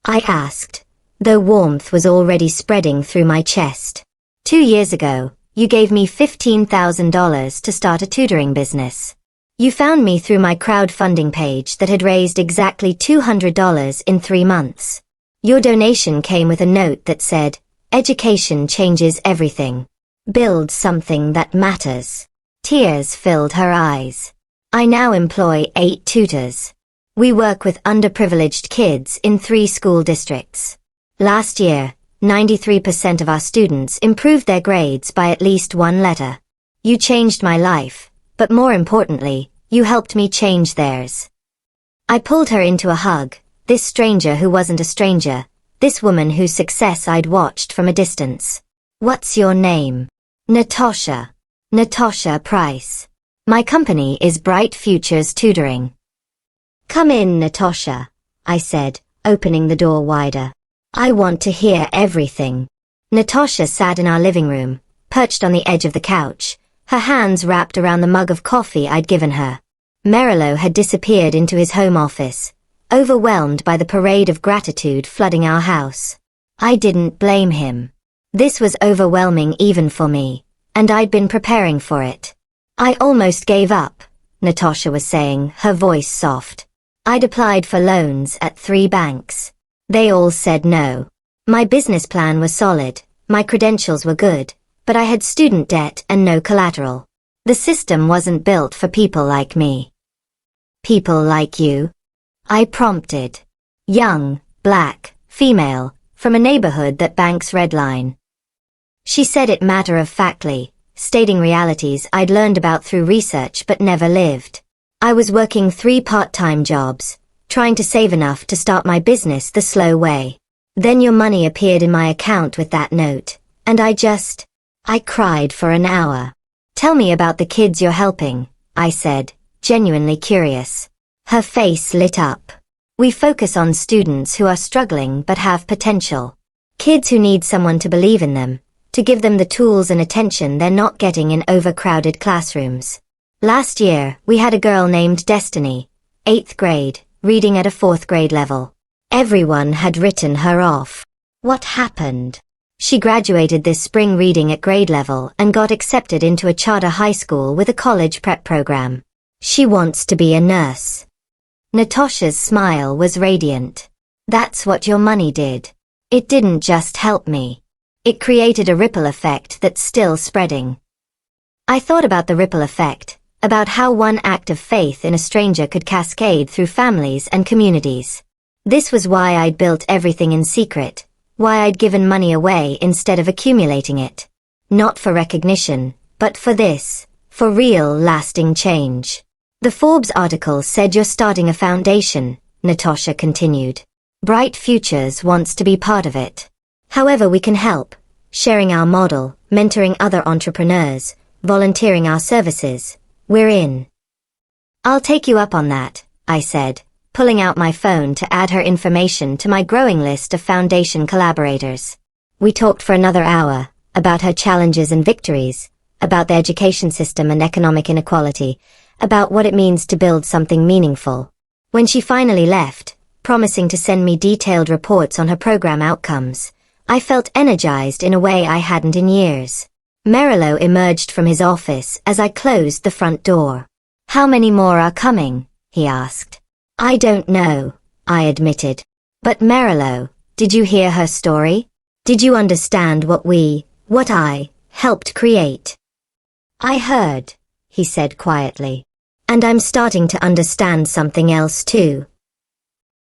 I asked, though warmth was already spreading through my chest. 2 years ago, you gave me $15,000 to start a tutoring business. You found me through my crowdfunding page that had raised exactly $200 in 3 months. Your donation came with a note that said, "Education changes everything. Build something that matters." Tears filled her eyes. I now employ 8 tutors. We work with underprivileged kids in 3 school districts. Last year, 93% of our students improved their grades by at least 1 letter. You changed my life, but more importantly, you helped me change theirs. I pulled her into a hug, this stranger who wasn't a stranger, this woman whose success I'd watched from a distance. What's your name? Natasha. Natasha Price. My company is Bright Futures Tutoring. Come in, Natasha, I said, opening the door wider. I want to hear everything. Natasha sat in our living room, perched on the edge of the couch, her hands wrapped around the mug of coffee I'd given her. Marilow had disappeared into his home office, overwhelmed by the parade of gratitude flooding our house. I didn't blame him. This was overwhelming even for me, and I'd been preparing for it. I almost gave up, Natasha was saying, her voice soft. I'd applied for loans at 3 banks. They all said no. My business plan was solid, my credentials were good, but I had student debt and no collateral. The system wasn't built for people like me. People like you? I prompted. Young, black, female, from a neighborhood that banks redline. She said it matter-of-factly, stating realities I'd learned about through research but never lived. I was working 3 part-time jobs, trying to save enough to start my business the slow way. Then your money appeared in my account with that note, and I cried for an hour. Tell me about the kids you're helping, I said, genuinely curious. Her face lit up. We focus on students who are struggling but have potential. Kids who need someone to believe in them, to give them the tools and attention they're not getting in overcrowded classrooms. Last year, we had a girl named Destiny, 8th grade, reading at a 4th grade level. Everyone had written her off. What happened? She graduated this spring reading at grade level and got accepted into a charter high school with a college prep program. She wants to be a nurse. Natasha's smile was radiant. That's what your money did. It didn't just help me. It created a ripple effect that's still spreading. I thought about the ripple effect, about how one act of faith in a stranger could cascade through families and communities. This was why I'd built everything in secret, why I'd given money away instead of accumulating it. Not for recognition, but for this, for real lasting change. The Forbes article said you're starting a foundation, Natasha continued. Bright Futures wants to be part of it. However we can help, sharing our model, mentoring other entrepreneurs, volunteering our services, we're in. I'll take you up on that, I said, pulling out my phone to add her information to my growing list of foundation collaborators. We talked for another hour, about her challenges and victories, about the education system and economic inequality, about what it means to build something meaningful. When she finally left, promising to send me detailed reports on her program outcomes, I felt energized in a way I hadn't in years. Merillo emerged from his office as I closed the front door. How many more are coming? He asked. I don't know, I admitted. But Merillo, did you hear her story? Did you understand what I helped create? I heard, he said quietly. And I'm starting to understand something else too.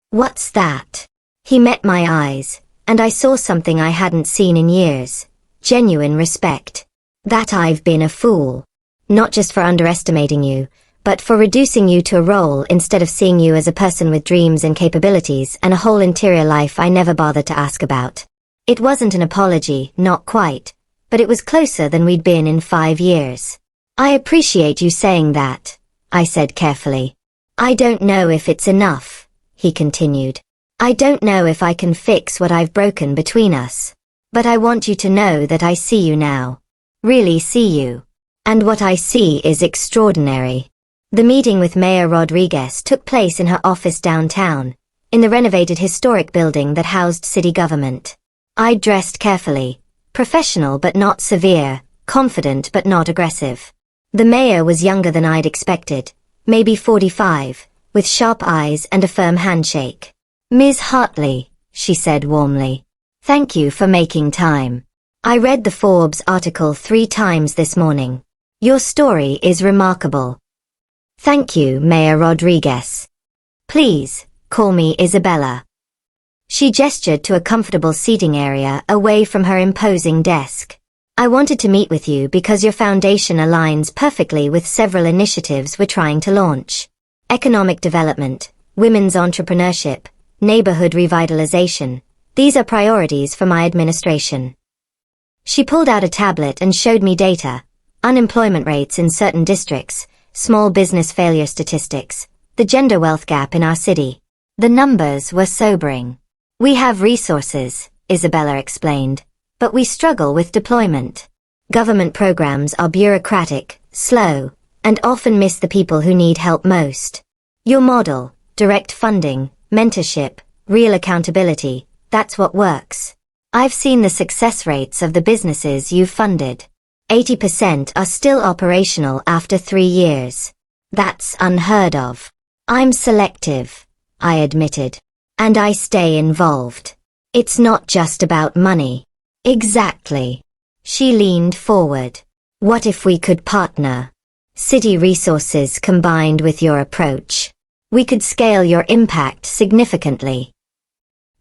What's that? He met my eyes, and I saw something I hadn't seen in years. Genuine respect. That I've been a fool. Not just for underestimating you, but for reducing you to a role instead of seeing you as a person with dreams and capabilities and a whole interior life I never bothered to ask about. It wasn't an apology, not quite, but it was closer than we'd been in 5 years. I appreciate you saying that, I said carefully. I don't know if it's enough, he continued. I don't know if I can fix what I've broken between us. But I want you to know that I see you now. Really see you. And what I see is extraordinary. The meeting with Mayor Rodriguez took place in her office downtown, in the renovated historic building that housed city government. I dressed carefully, professional but not severe, confident but not aggressive. The mayor was younger than I'd expected, maybe 45, with sharp eyes and a firm handshake. Ms. Hartley, she said warmly. Thank you for making time. I read the Forbes article 3 times this morning. Your story is remarkable. Thank you, Mayor Rodriguez. Please, call me Isabella. She gestured to a comfortable seating area away from her imposing desk. I wanted to meet with you because your foundation aligns perfectly with several initiatives we're trying to launch. Economic development, women's entrepreneurship, neighborhood revitalization. These are priorities for my administration. She pulled out a tablet and showed me data, unemployment rates in certain districts, small business failure statistics, the gender wealth gap in our city. The numbers were sobering. We have resources, Isabella explained, but we struggle with deployment. Government programs are bureaucratic, slow, and often miss the people who need help most. Your model, direct funding, mentorship, real accountability, that's what works. I've seen the success rates of the businesses you've funded. 80% are still operational after 3 years. That's unheard of. I'm selective, I admitted. And I stay involved. It's not just about money. Exactly. She leaned forward. What if we could partner? City resources combined with your approach. We could scale your impact significantly.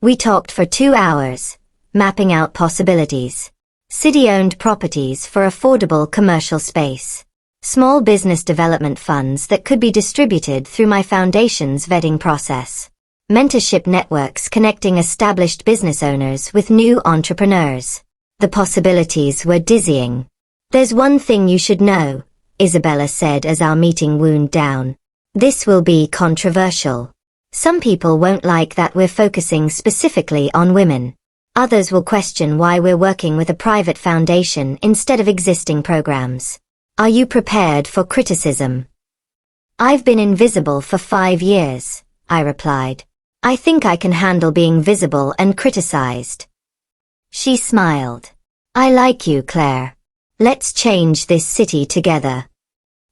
We talked for 2 hours, mapping out possibilities. City-owned properties for affordable commercial space. Small business development funds that could be distributed through my foundation's vetting process. Mentorship networks connecting established business owners with new entrepreneurs. The possibilities were dizzying. There's one thing you should know, Isabella said as our meeting wound down. This will be controversial. Some people won't like that we're focusing specifically on women. Others will question why we're working with a private foundation instead of existing programs. Are you prepared for criticism? I've been invisible for 5 years, I replied. I think I can handle being visible and criticized. She smiled. I like you, Claire. Let's change this city together.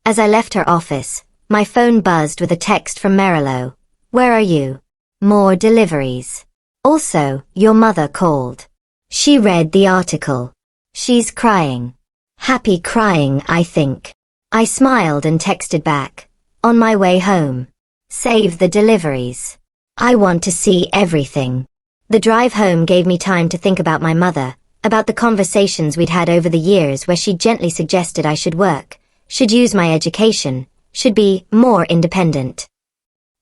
As I left her office, my phone buzzed with a text from Merillo. Where are you? More deliveries. Also, your mother called. She read the article. She's crying. Happy crying, I think. I smiled and texted back. On my way home. Save the deliveries. I want to see everything. The drive home gave me time to think about my mother, about the conversations we'd had over the years where she gently suggested I should work, should use my education, should be more independent.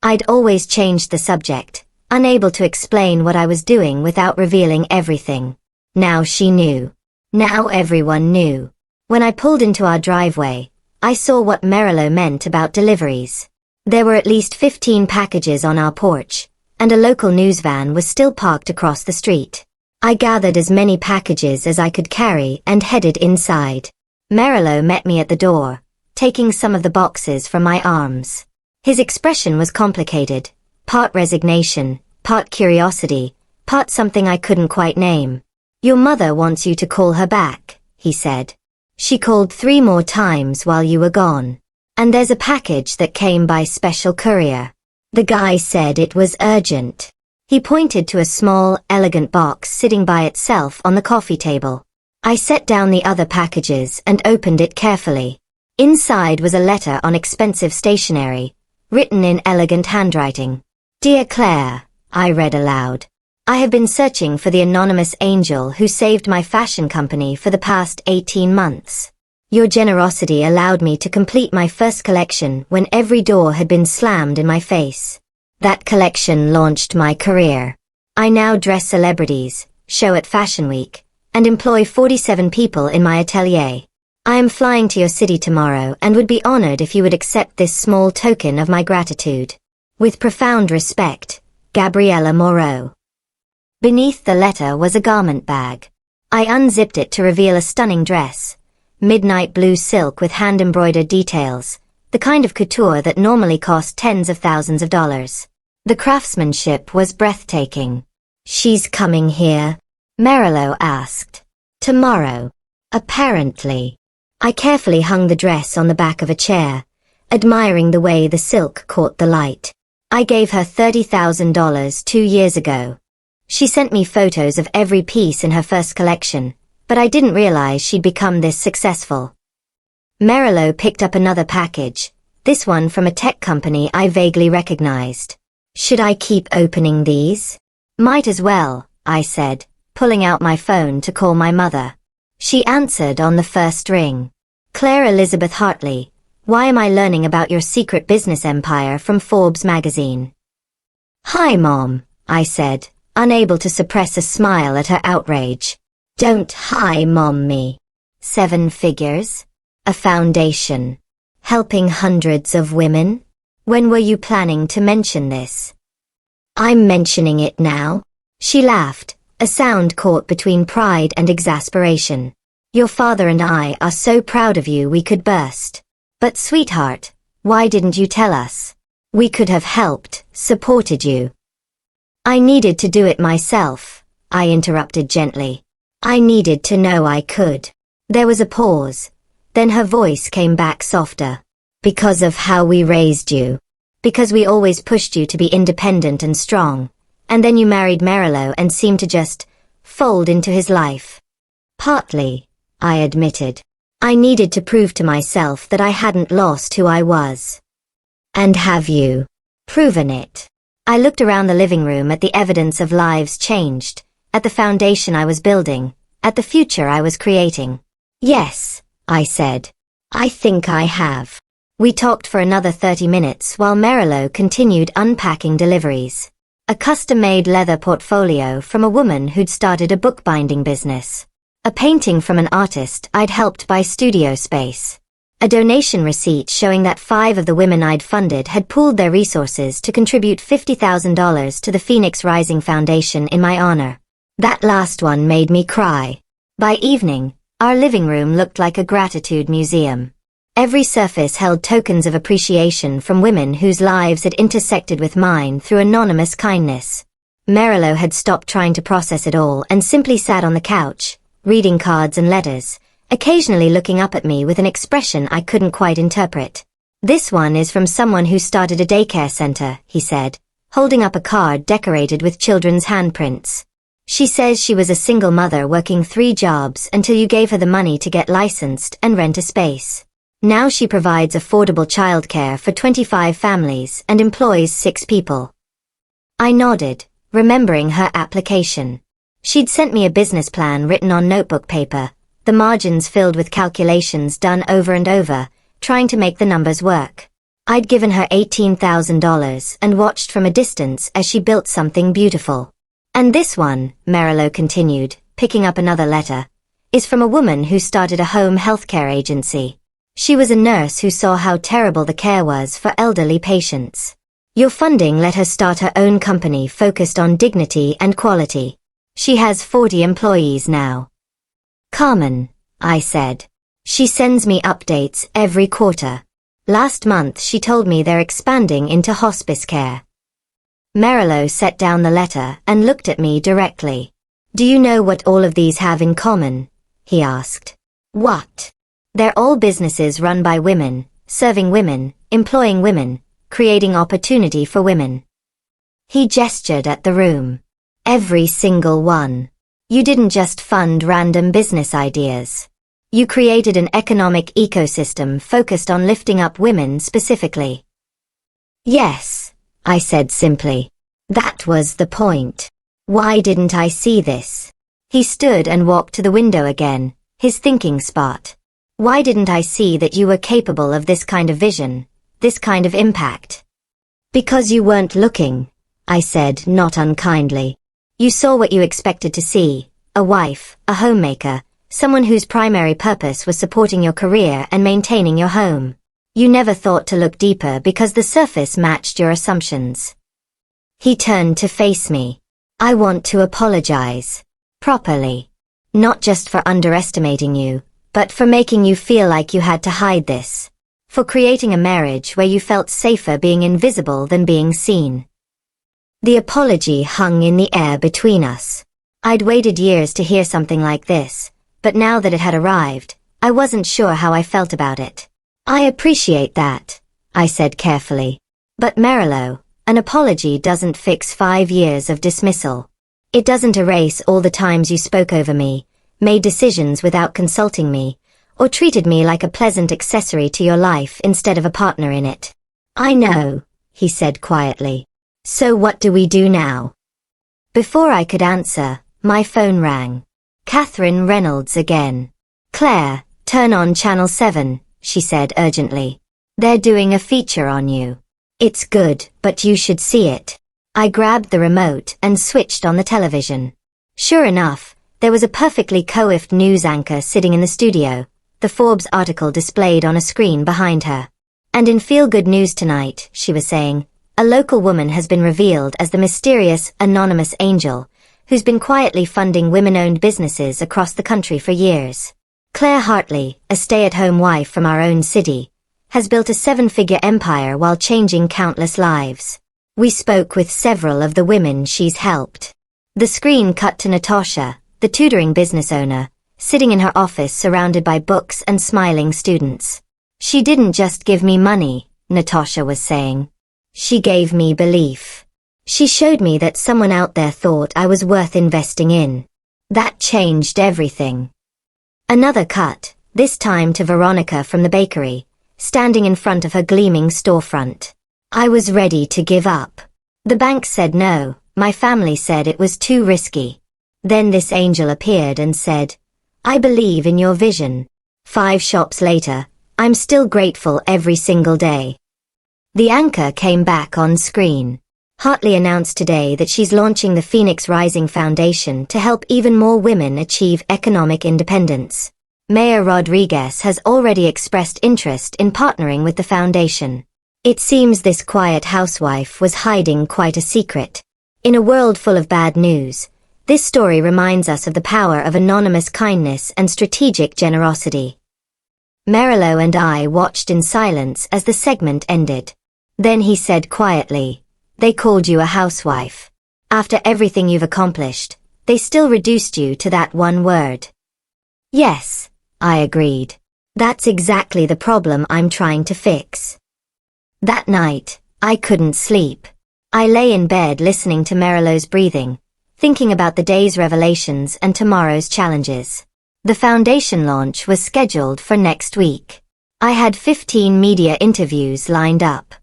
I'd always changed the subject, unable to explain what I was doing without revealing everything. Now she knew. Now everyone knew. When I pulled into our driveway, I saw what Merillo meant about deliveries. There were at least 15 packages on our porch, and a local news van was still parked across the street. I gathered as many packages as I could carry and headed inside. Merillo met me at the door, taking some of the boxes from my arms. His expression was complicated, part resignation, part curiosity, part something I couldn't quite name. Your mother wants you to call her back, he said. She called 3 more times while you were gone. And there's a package that came by special courier. The guy said it was urgent. He pointed to a small, elegant box sitting by itself on the coffee table. I set down the other packages and opened it carefully. Inside was a letter on expensive stationery, written in elegant handwriting. Dear Claire, I read aloud. I have been searching for the anonymous angel who saved my fashion company for the past 18 months. Your generosity allowed me to complete my first collection when every door had been slammed in my face. That collection launched my career. I now dress celebrities, show at Fashion Week, and employ 47 people in my atelier. I am flying to your city tomorrow and would be honored if you would accept this small token of my gratitude. With profound respect, Gabriella Moreau. Beneath the letter was a garment bag. I unzipped it to reveal a stunning dress. Midnight blue silk with hand-embroidered details, the kind of couture that normally cost tens of thousands of dollars. The craftsmanship was breathtaking. She's coming here? Merillo asked. Tomorrow. Apparently. I carefully hung the dress on the back of a chair, admiring the way the silk caught the light. I gave her $30,000 2 years ago. She sent me photos of every piece in her first collection, but I didn't realize she'd become this successful. Merillo picked up another package, this one from a tech company I vaguely recognized. Should I keep opening these? Might as well, I said, pulling out my phone to call my mother. She answered on the first ring. Claire Elizabeth Hartley, why am I learning about your secret business empire from Forbes magazine? Hi, Mom, I said, unable to suppress a smile at her outrage. Don't hi mom me. 7 figures? A foundation. Helping hundreds of women? When were you planning to mention this? I'm mentioning it now. She laughed, a sound caught between pride and exasperation. Your father and I are so proud of you we could burst. But sweetheart, why didn't you tell us? We could have helped, supported you. I needed to do it myself, I interrupted gently. I needed to know I could. There was a pause. Then her voice came back softer. Because of how we raised you. Because we always pushed you to be independent and strong. And then you married Merillo and seemed to just fold into his life. Partly, I admitted. I needed to prove to myself that I hadn't lost who I was. And have you proven it? I looked around the living room at the evidence of lives changed, at the foundation I was building, at the future I was creating. Yes, I said. I think I have. We talked for another 30 minutes while Merillo continued unpacking deliveries. A custom-made leather portfolio from a woman who'd started a bookbinding business. A painting from an artist I'd helped buy studio space. A donation receipt showing that 5 of the women I'd funded had pooled their resources to contribute $50,000 to the Phoenix Rising Foundation in my honor. That last one made me cry. By evening, our living room looked like a gratitude museum. Every surface held tokens of appreciation from women whose lives had intersected with mine through anonymous kindness. Merillo had stopped trying to process it all and simply sat on the couch, reading cards and letters, occasionally looking up at me with an expression I couldn't quite interpret. This one is from someone who started a daycare center, he said, holding up a card decorated with children's handprints. She says she was a single mother working 3 jobs until you gave her the money to get licensed and rent a space. Now she provides affordable childcare for 25 families and employs 6 people. I nodded, remembering her application. She'd sent me a business plan written on notebook paper, the margins filled with calculations done over and over, trying to make the numbers work. I'd given her $18,000 and watched from a distance as she built something beautiful. And this one, Merillo continued, picking up another letter, is from a woman who started a home healthcare agency. She was a nurse who saw how terrible the care was for elderly patients. Your funding let her start her own company focused on dignity and quality. She has 40 employees now. Carmen, I said. She sends me updates every quarter. Last month she told me they're expanding into hospice care. Merillo set down the letter and looked at me directly. Do you know what all of these have in common? He asked. What? They're all businesses run by women, serving women, employing women, creating opportunity for women. He gestured at the room. Every single one. You didn't just fund random business ideas. You created an economic ecosystem focused on lifting up women specifically. Yes, I said simply. That was the point. Why didn't I see this? He stood and walked to the window again, his thinking spot. Why didn't I see that you were capable of this kind of vision, this kind of impact? Because you weren't looking, I said, not unkindly. You saw what you expected to see, a wife, a homemaker, someone whose primary purpose was supporting your career and maintaining your home. You never thought to look deeper because the surface matched your assumptions. He turned to face me. I want to apologize. Properly. Not just for underestimating you, but for making you feel like you had to hide this. For creating a marriage where you felt safer being invisible than being seen. The apology hung in the air between us. I'd waited years to hear something like this, but now that it had arrived, I wasn't sure how I felt about it. I appreciate that, I said carefully. But Merillo, an apology doesn't fix 5 years of dismissal. It doesn't erase all the times you spoke over me, made decisions without consulting me, or treated me like a pleasant accessory to your life instead of a partner in it. I know, he said quietly. So what do we do now? Before I could answer, my phone rang. Catherine Reynolds again. Claire, turn on Channel 7, she said urgently. They're doing a feature on you. It's good, but you should see it. I grabbed the remote and switched on the television. Sure enough, there was a perfectly coiffed news anchor sitting in the studio, the Forbes article displayed on a screen behind her. And in Feel Good News tonight, she was saying, a local woman has been revealed as the mysterious, anonymous angel, who's been quietly funding women-owned businesses across the country for years. Claire Hartley, a stay-at-home wife from our own city, has built a 7-figure empire while changing countless lives. We spoke with several of the women she's helped. The screen cut to Natasha, the tutoring business owner, sitting in her office surrounded by books and smiling students. She didn't just give me money, Natasha was saying. She gave me belief. She showed me that someone out there thought I was worth investing in. That changed everything. Another cut, this time to Veronica from the bakery, standing in front of her gleaming storefront. I was ready to give up. The bank said no, my family said it was too risky. Then this angel appeared and said, I believe in your vision. 5 shops later, I'm still grateful every single day. The anchor came back on screen. Hartley announced today that she's launching the Phoenix Rising Foundation to help even more women achieve economic independence. Mayor Rodriguez has already expressed interest in partnering with the foundation. It seems this quiet housewife was hiding quite a secret. In a world full of bad news, this story reminds us of the power of anonymous kindness and strategic generosity. Merillo and I watched in silence as the segment ended. Then he said quietly, they called you a housewife. After everything you've accomplished, they still reduced you to that one word. Yes, I agreed. That's exactly the problem I'm trying to fix. That night, I couldn't sleep. I lay in bed listening to Merillo's breathing, thinking about the day's revelations and tomorrow's challenges. The foundation launch was scheduled for next week. I had 15 media interviews lined up.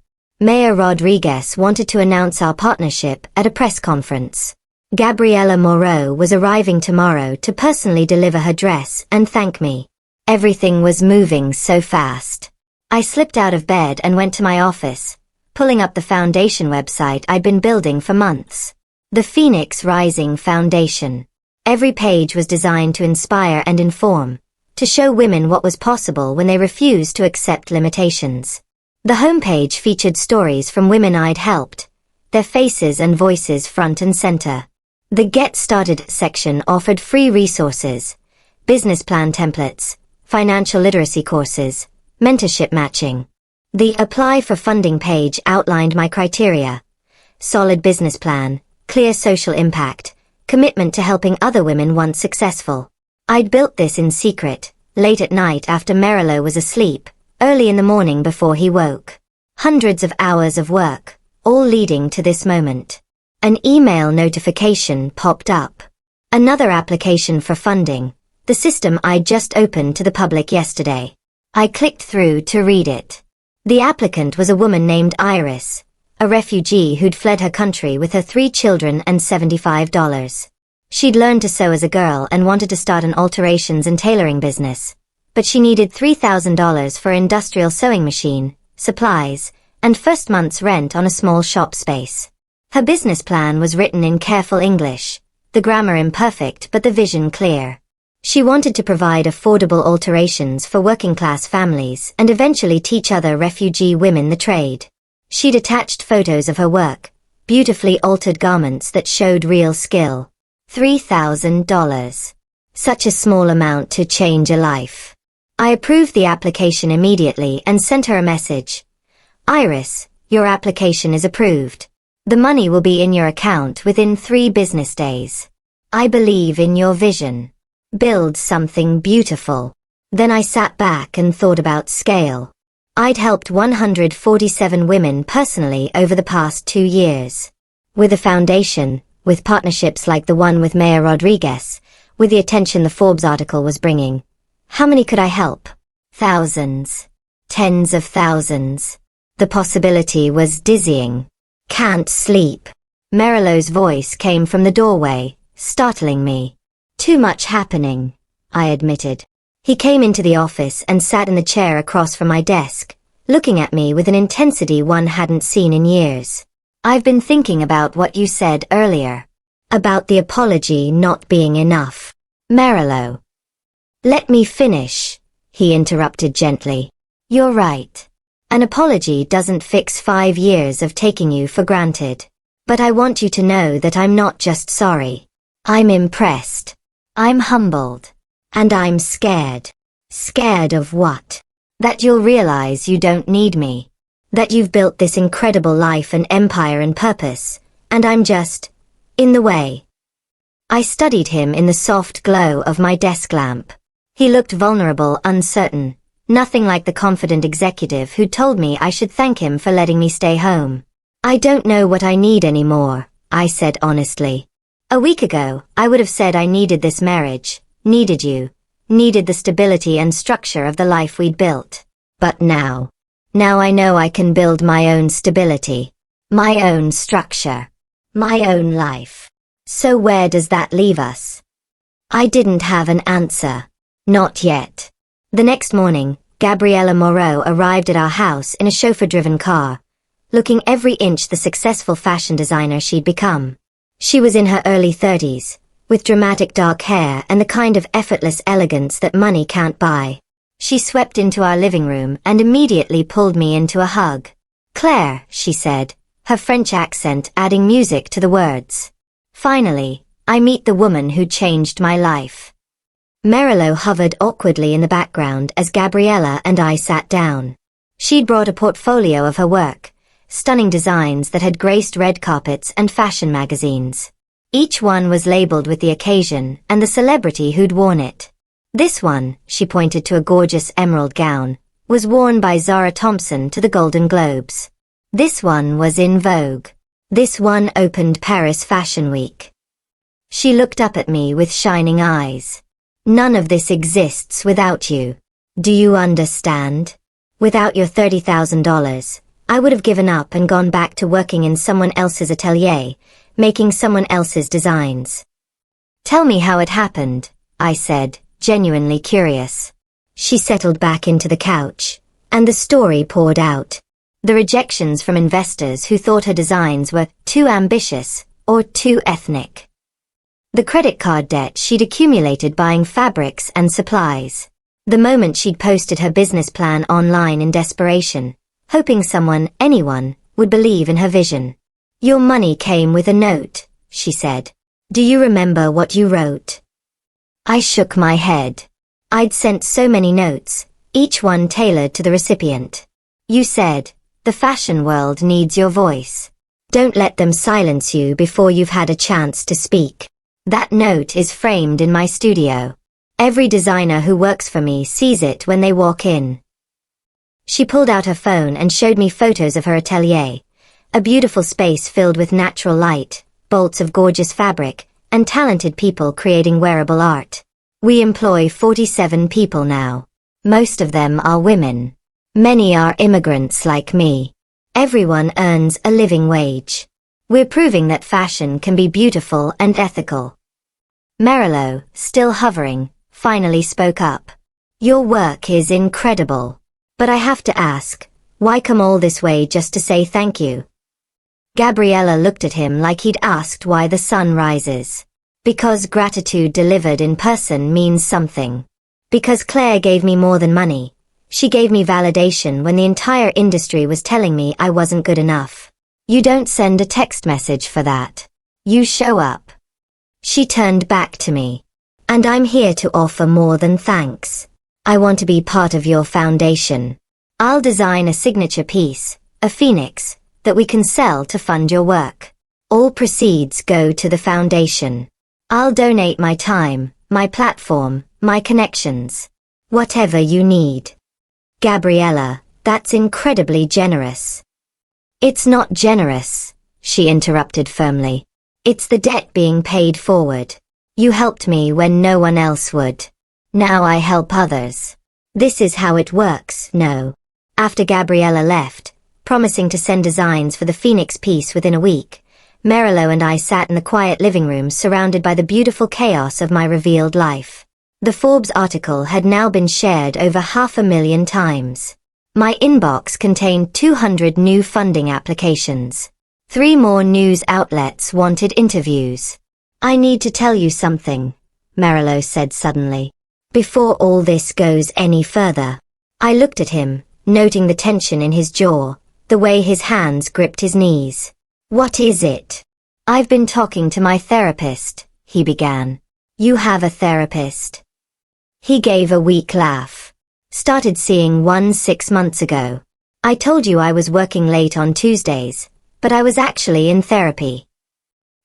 Mayor Rodriguez wanted to announce our partnership at a press conference. Gabriela Moreau was arriving tomorrow to personally deliver her dress and thank me. Everything was moving so fast. I slipped out of bed and went to my office, pulling up the foundation website I'd been building for months. The Phoenix Rising Foundation. Every page was designed to inspire and inform, to show women what was possible when they refused to accept limitations. The homepage featured stories from women I'd helped, their faces and voices front and center. The Get Started section offered free resources, business plan templates, financial literacy courses, mentorship matching. The Apply for Funding page outlined my criteria: solid business plan, clear social impact, commitment to helping other women once successful. I'd built this in secret, late at night after Merillo was asleep, early in the morning before he woke. Hundreds of hours of work, all leading to this moment. An email notification popped up. Another application for funding, the system I'd just opened to the public yesterday. I clicked through to read it. The applicant was a woman named Iris, a refugee who'd fled her country with her 3 children and $75. She'd learned to sew as a girl and wanted to start an alterations and tailoring business, but she needed $3,000 for industrial sewing machine, supplies, and first month's rent on a small shop space. Her business plan was written in careful English, the grammar imperfect but the vision clear. She wanted to provide affordable alterations for working-class families and eventually teach other refugee women the trade. She'd attached photos of her work, beautifully altered garments that showed real skill. $3,000. Such a small amount to change a life. I approved the application immediately and sent her a message. Iris, your application is approved. The money will be in your account within 3 business days. I believe in your vision. Build something beautiful. Then I sat back and thought about scale. I'd helped 147 women personally over the past 2 years. With a foundation, with partnerships like the one with Mayor Rodriguez, with the attention the Forbes article was bringing. How many could I help? Thousands. Tens of thousands. The possibility was dizzying. Can't sleep. Merillo's voice came from the doorway, startling me. Too much happening, I admitted. He came into the office and sat in the chair across from my desk, looking at me with an intensity one hadn't seen in years. I've been thinking about what you said earlier. About the apology not being enough. Merillo. Let me finish, he interrupted gently. You're right. An apology doesn't fix 5 years of taking you for granted. But I want you to know that I'm not just sorry. I'm impressed. I'm humbled. And I'm scared. Scared of what? That you'll realize you don't need me. That you've built this incredible life and empire and purpose, and I'm just in the way. I studied him in the soft glow of my desk lamp. He looked vulnerable, uncertain, nothing like the confident executive who told me I should thank him for letting me stay home. I don't know what I need anymore, I said honestly. A week ago, I would have said I needed this marriage, needed you, needed the stability and structure of the life we'd built. But now I know I can build my own stability, my own structure, my own life. So where does that leave us? I didn't have an answer. Not yet. The next morning, Gabriela Moreau arrived at our house in a chauffeur-driven car, looking every inch the successful fashion designer she'd become. She was in her early 30s, with dramatic dark hair and the kind of effortless elegance that money can't buy. She swept into our living room and immediately pulled me into a hug. Claire, she said, her French accent adding music to the words. Finally, I meet the woman who changed my life. Merillo hovered awkwardly in the background as Gabriela and I sat down. She'd brought a portfolio of her work, stunning designs that had graced red carpets and fashion magazines. Each one was labeled with the occasion and the celebrity who'd worn it. This one, she pointed to a gorgeous emerald gown, was worn by Zara Thompson to the Golden Globes. This one was in Vogue. This one opened Paris Fashion Week. She looked up at me with shining eyes. None of this exists without you. Do you understand? Without your $30,000, I would have given up and gone back to working in someone else's atelier, making someone else's designs. Tell me how it happened, I said, genuinely curious. She settled back into the couch, and the story poured out. The rejections from investors who thought her designs were too ambitious or too ethnic. The credit card debt she'd accumulated buying fabrics and supplies. The moment she'd posted her business plan online in desperation, hoping someone, anyone, would believe in her vision. Your money came with a note, she said. Do you remember what you wrote? I shook my head. I'd sent so many notes, each one tailored to the recipient. You said, the fashion world needs your voice. Don't let them silence you before you've had a chance to speak. That note is framed in my studio. Every designer who works for me sees it when they walk in. She pulled out her phone and showed me photos of her atelier, a beautiful space filled with natural light, bolts of gorgeous fabric, and talented people creating wearable art. We employ 47 people now. Most of them are women. Many are immigrants like me. Everyone earns a living wage. We're proving that fashion can be beautiful and ethical. Merylo, still hovering, finally spoke up. Your work is incredible. But I have to ask, why come all this way just to say thank you? Gabriella looked at him like he'd asked why the sun rises. Because gratitude delivered in person means something. Because Claire gave me more than money. She gave me validation when the entire industry was telling me I wasn't good enough. You don't send a text message for that. You show up. She turned back to me. And I'm here to offer more than thanks. I want to be part of your foundation. I'll design a signature piece, a phoenix, that we can sell to fund your work. All proceeds go to the foundation. I'll donate my time, my platform, my connections. Whatever you need. Gabriella, that's incredibly generous. It's not generous, she interrupted firmly. It's the debt being paid forward. You helped me when no one else would. Now I help others. This is how it works, no. After Gabriella left, promising to send designs for the Phoenix piece within a week, Merylo and I sat in the quiet living room surrounded by the beautiful chaos of my revealed life. The Forbes article had now been shared over 500,000 times. My inbox contained 200 new funding applications. 3 more news outlets wanted interviews. I need to tell you something, Merylo said suddenly. Before all this goes any further. I looked at him, noting the tension in his jaw, the way his hands gripped his knees. What is it? I've been talking to my therapist, he began. You have a therapist? He gave a weak laugh. Started seeing one 6 months ago. I told you I was working late on Tuesdays, but I was actually in therapy.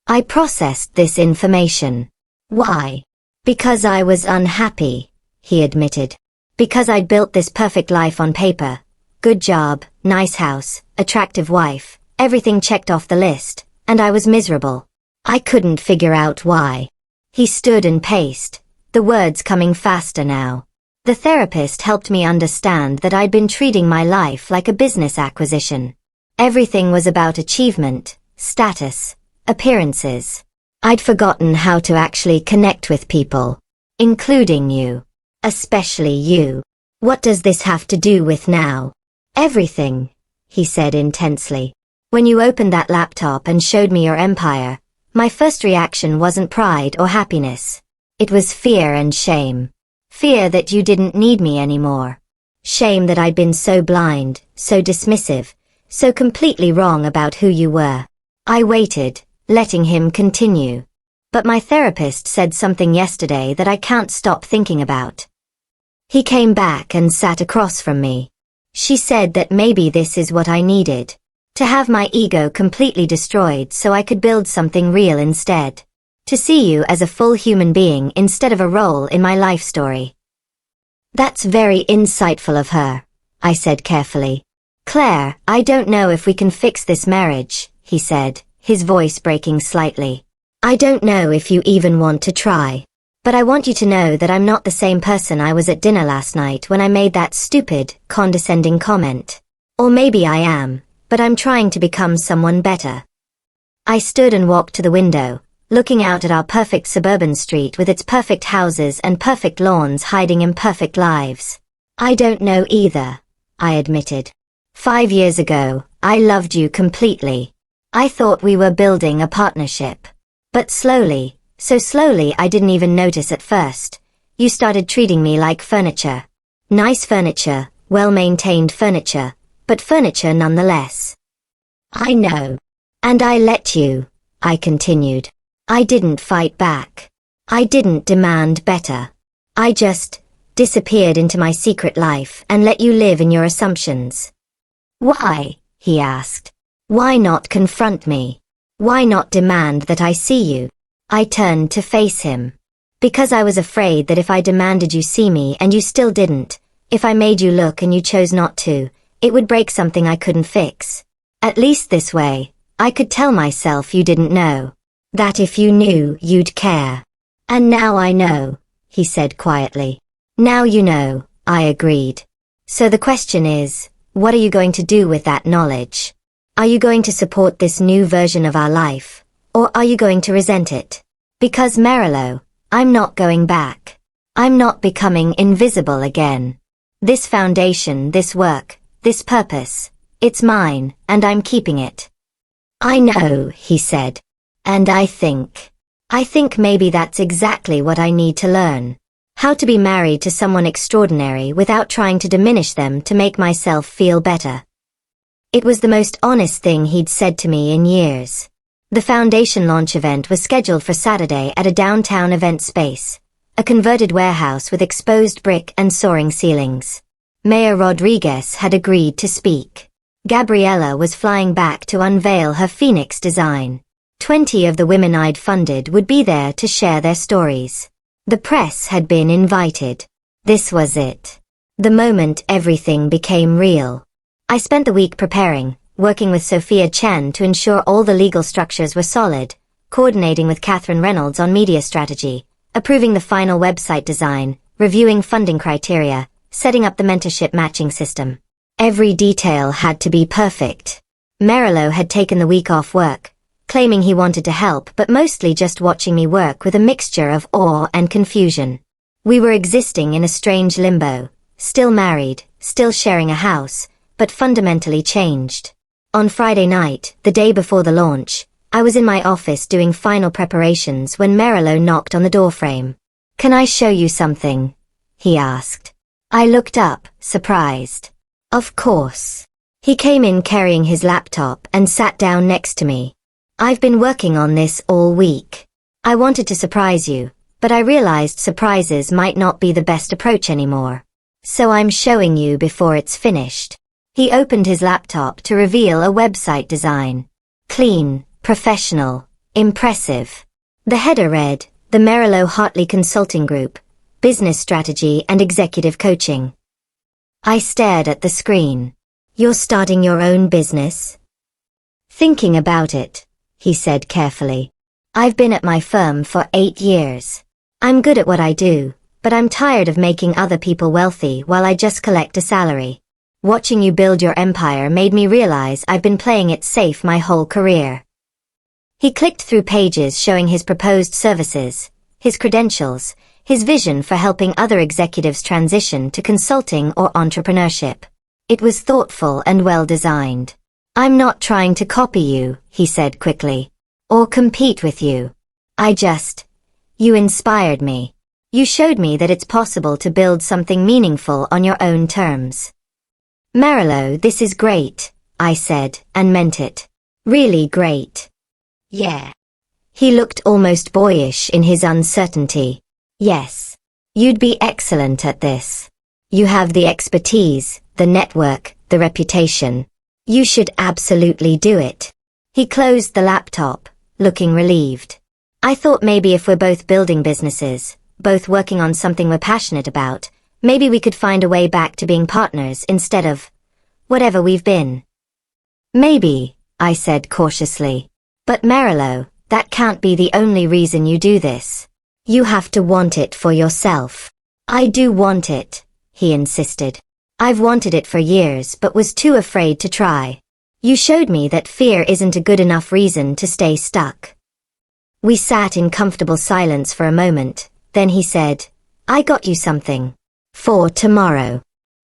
I processed this information. Why? Because I was unhappy, he admitted. Because I'd built this perfect life on paper. Good job, nice house, attractive wife, everything checked off the list, and I was miserable. I couldn't figure out why. He stood and paced, the words coming faster now. The therapist helped me understand that I'd been treating my life like a business acquisition. Everything was about achievement, status, appearances. I'd forgotten how to actually connect with people. Including you. Especially you. What does this have to do with now? Everything, he said intensely. When you opened that laptop and showed me your empire, my first reaction wasn't pride or happiness. It was fear and shame. Fear that you didn't need me anymore. Shame that I'd been so blind, so dismissive, so completely wrong about who you were. I waited, letting him continue. But my therapist said something yesterday that I can't stop thinking about. He came back and sat across from me. She said that maybe this is what I needed. To have my ego completely destroyed so I could build something real instead. To see you as a full human being instead of a role in my life story. That's very insightful of her, I said carefully. Claire, I don't know if we can fix this marriage, he said, his voice breaking slightly. I don't know if you even want to try. But I want you to know that I'm not the same person I was at dinner last night when I made that stupid, condescending comment. Or maybe I am, but I'm trying to become someone better. I stood and walked to the window, looking out at our perfect suburban street with its perfect houses and perfect lawns hiding imperfect lives. I don't know either, I admitted. 5 years ago, I loved you completely. I thought we were building a partnership. But slowly, so slowly I didn't even notice at first, you started treating me like furniture. Nice furniture, well-maintained furniture, but furniture nonetheless. I know. And I let you, I continued. I didn't fight back. I didn't demand better. I just disappeared into my secret life and let you live in your assumptions. Why? He asked. Why not confront me? Why not demand that I see you? I turned to face him. Because I was afraid that if I demanded you see me and you still didn't, if I made you look and you chose not to, it would break something I couldn't fix. At least this way, I could tell myself you didn't know. That if you knew, you'd care. And now I know, he said quietly. Now you know, I agreed. So the question is, what are you going to do with that knowledge? Are you going to support this new version of our life, or are you going to resent it? Because Merylo, I'm not going back. I'm not becoming invisible again. This foundation, this work, this purpose, it's mine, and I'm keeping it. I know, he said. And I think maybe that's exactly what I need to learn. How to be married to someone extraordinary without trying to diminish them to make myself feel better. It was the most honest thing he'd said to me in years. The foundation launch event was scheduled for Saturday at a downtown event space, a converted warehouse with exposed brick and soaring ceilings. Mayor Rodriguez had agreed to speak. Gabriella was flying back to unveil her Phoenix design. 20 of the women I'd funded would be there to share their stories. The press had been invited. This was it. The moment everything became real. I spent the week preparing, working with Sophia Chen to ensure all the legal structures were solid, coordinating with Catherine Reynolds on media strategy, approving the final website design, reviewing funding criteria, setting up the mentorship matching system. Every detail had to be perfect. Merylo had taken the week off work, claiming he wanted to help but mostly just watching me work with a mixture of awe and confusion. We were existing in a strange limbo, still married, still sharing a house, but fundamentally changed. On Friday night, the day before the launch, I was in my office doing final preparations when Merylo knocked on the doorframe. "Can I show you something?" he asked. I looked up, surprised. Of course. He came in carrying his laptop and sat down next to me. "I've been working on this all week. I wanted to surprise you, but I realized surprises might not be the best approach anymore. So I'm showing you before it's finished." He opened his laptop to reveal a website design. Clean, professional, impressive. The header read, "The Merylo Hartley Consulting Group, Business Strategy and Executive Coaching." I stared at the screen. "You're starting your own business?" "Thinking about it," he said carefully. "I've been at my firm for 8 years. I'm good at what I do, but I'm tired of making other people wealthy while I just collect a salary. Watching you build your empire made me realize I've been playing it safe my whole career." He clicked through pages showing his proposed services, his credentials, his vision for helping other executives transition to consulting or entrepreneurship. It was thoughtful and well designed. "I'm not trying to copy you," he said quickly, "or compete with you. You inspired me. You showed me that it's possible to build something meaningful on your own terms." "Merylo, this is great," I said, and meant it. "Really great." "Yeah." He looked almost boyish in his uncertainty. "Yes. You'd be excellent at this. You have the expertise, the network, the reputation. You should absolutely do it." He closed the laptop, looking relieved. I thought maybe if we're both building businesses, both working on something we're passionate about, maybe we could find a way back to being partners instead of whatever we've been. "Maybe," I said cautiously. "But Merylo, that can't be the only reason you do this. You have to want it for yourself." "I do want it," he insisted. "I've wanted it for years but was too afraid to try. You showed me that fear isn't a good enough reason to stay stuck. We sat in comfortable silence for a moment, then he said, I got you something. For tomorrow.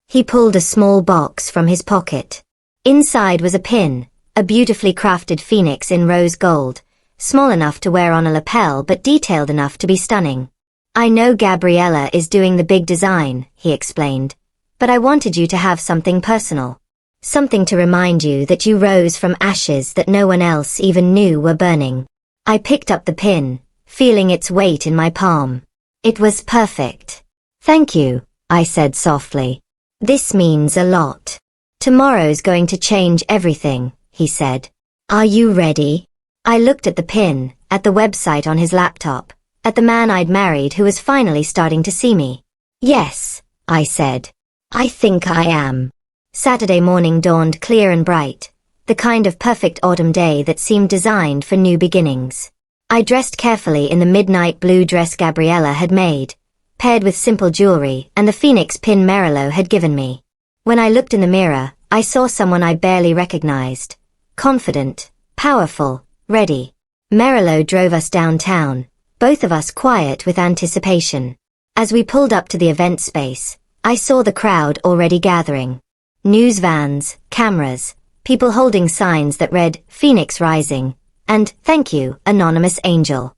He pulled a small box from his pocket. Inside was a pin, a beautifully crafted phoenix in rose gold, small enough to wear on a lapel but detailed enough to be stunning. I know Gabriella is doing the big design, he explained, but I wanted you to have something personal. Something to remind you that you rose from ashes that no one else even knew were burning. I picked up the pin, feeling its weight in my palm. It was perfect. Thank you, I said softly. This means a lot. Tomorrow's going to change everything, he said. Are you ready? I looked at the pin, at the website on his laptop, at the man I'd married who was finally starting to see me. Yes, I said. I think I am. Saturday morning dawned clear and bright, the kind of perfect autumn day that seemed designed for new beginnings. I dressed carefully in the midnight blue dress Gabriella had made, paired with simple jewelry and the phoenix pin Merillo had given me. When I looked in the mirror, I saw someone I barely recognized. Confident, powerful, ready. Merillo drove us downtown, both of us quiet with anticipation. As we pulled up to the event space, I saw the crowd already gathering. News vans, cameras, people holding signs that read, Phoenix Rising, and, Thank you, Anonymous Angel.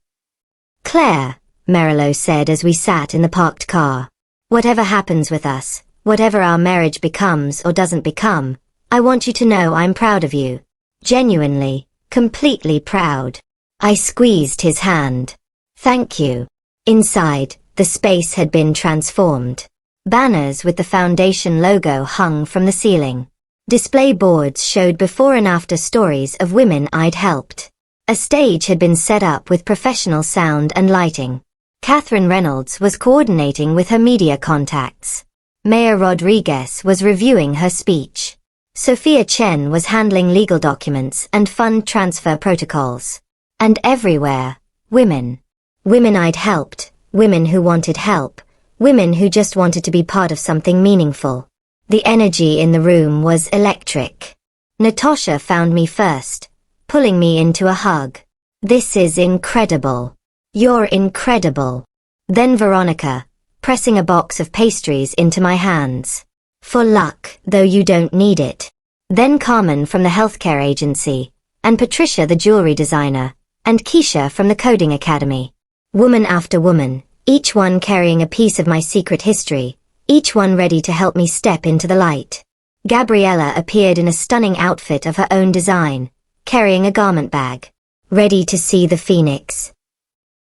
Claire, Merillo said as we sat in the parked car. Whatever happens with us, whatever our marriage becomes or doesn't become, I want you to know I'm proud of you. Genuinely, completely proud. I squeezed his hand. Thank you. Inside, the space had been transformed. Banners with the foundation logo hung from the ceiling. Display boards showed before and after stories of women I'd helped. A stage had been set up with professional sound and lighting. Catherine Reynolds was coordinating with her media contacts. Mayor Rodriguez was reviewing her speech. Sophia Chen was handling legal documents and fund transfer protocols. And everywhere, women. Women I'd helped, women who wanted help, women who just wanted to be part of something meaningful. The energy in the room was electric. Natasha found me first, pulling me into a hug. This is incredible. You're incredible. Then Veronica, pressing a box of pastries into my hands. For luck, though you don't need it. Then Carmen from the healthcare agency, and Patricia the jewelry designer, and Keisha from the coding academy. Woman after woman, each one carrying a piece of my secret history, each one ready to help me step into the light. Gabriella appeared in a stunning outfit of her own design, carrying a garment bag, ready to see the phoenix.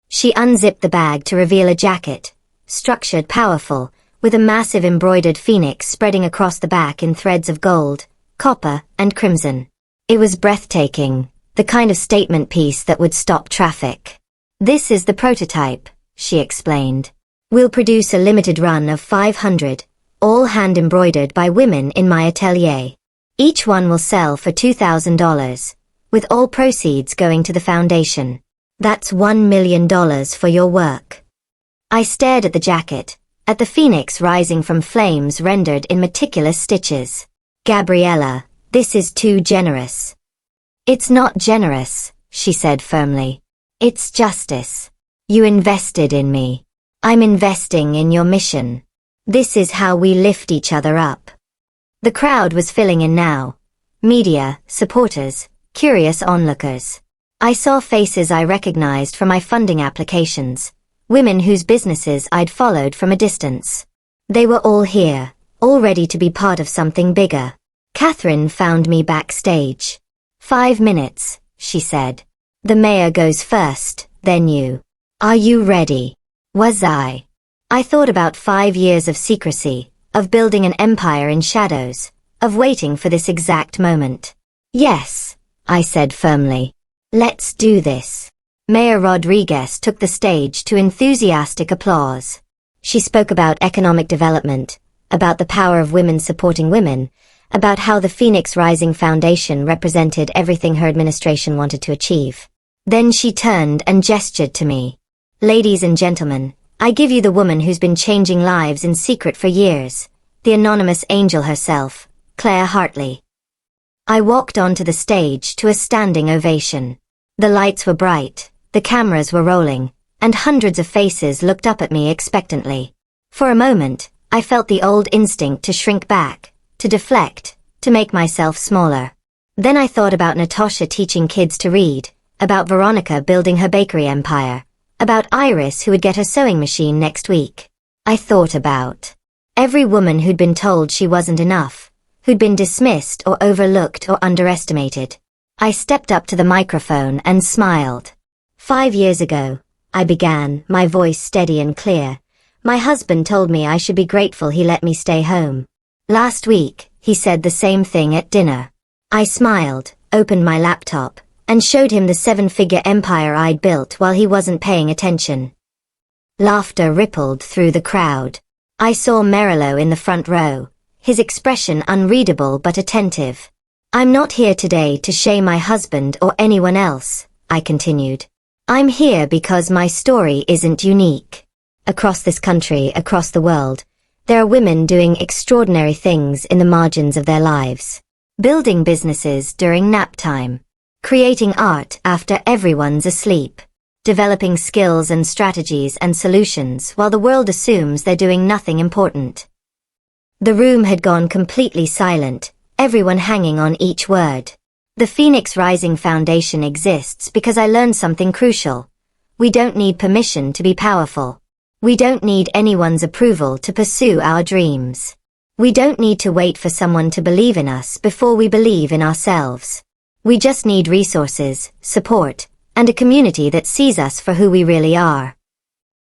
She unzipped the bag to reveal a jacket, structured, powerful, with a massive embroidered phoenix spreading across the back in threads of gold, copper, and crimson. It was breathtaking, the kind of statement piece that would stop traffic. This is the prototype, she explained. We'll produce a limited run of 500, all hand-embroidered by women in my atelier. Each one will sell for $2,000, with all proceeds going to the foundation. That's $1 million for your work. I stared at the jacket, at the phoenix rising from flames rendered in meticulous stitches. Gabriella, this is too generous. It's not generous, she said firmly. It's justice. You invested in me. I'm investing in your mission. This is how we lift each other up. The crowd was filling in now. Media, supporters, curious onlookers. I saw faces I recognized from my funding applications, women whose businesses I'd followed from a distance. They were all here, all ready to be part of something bigger. Catherine found me backstage. 5 minutes, she said. The mayor goes first, then you. Are you ready? Was I? I thought about 5 years of secrecy, of building an empire in shadows, of waiting for this exact moment. Yes, I said firmly. Let's do this. Mayor Rodriguez took the stage to enthusiastic applause. She spoke about economic development, about the power of women supporting women, about how the Phoenix Rising Foundation represented everything her administration wanted to achieve. Then she turned and gestured to me. Ladies and gentlemen, I give you the woman who's been changing lives in secret for years, the anonymous angel herself, Claire Hartley. I walked onto the stage to a standing ovation. The lights were bright, the cameras were rolling, and hundreds of faces looked up at me expectantly. For a moment, I felt the old instinct to shrink back, to deflect, to make myself smaller. Then I thought about Natasha teaching kids to read, about Veronica building her bakery empire, about Iris who would get her sewing machine next week. I thought about every woman who'd been told she wasn't enough, who'd been dismissed or overlooked or underestimated. I stepped up to the microphone and smiled. 5 years ago, I began, my voice steady and clear. My husband told me I should be grateful he let me stay home. Last week, he said the same thing at dinner. I smiled, opened my laptop, and showed him the 7-figure empire I'd built while he wasn't paying attention. Laughter rippled through the crowd. I saw Merillo in the front row, his expression unreadable but attentive. I'm not here today to shame my husband or anyone else, I continued. I'm here because my story isn't unique. Across this country, across the world, there are women doing extraordinary things in the margins of their lives. Building businesses during nap time. Creating art after everyone's asleep. Developing skills and strategies and solutions while the world assumes they're doing nothing important. The room had gone completely silent, everyone hanging on each word. The Phoenix Rising Foundation exists because I learned something crucial. We don't need permission to be powerful. We don't need anyone's approval to pursue our dreams. We don't need to wait for someone to believe in us before we believe in ourselves. We just need resources, support, and a community that sees us for who we really are.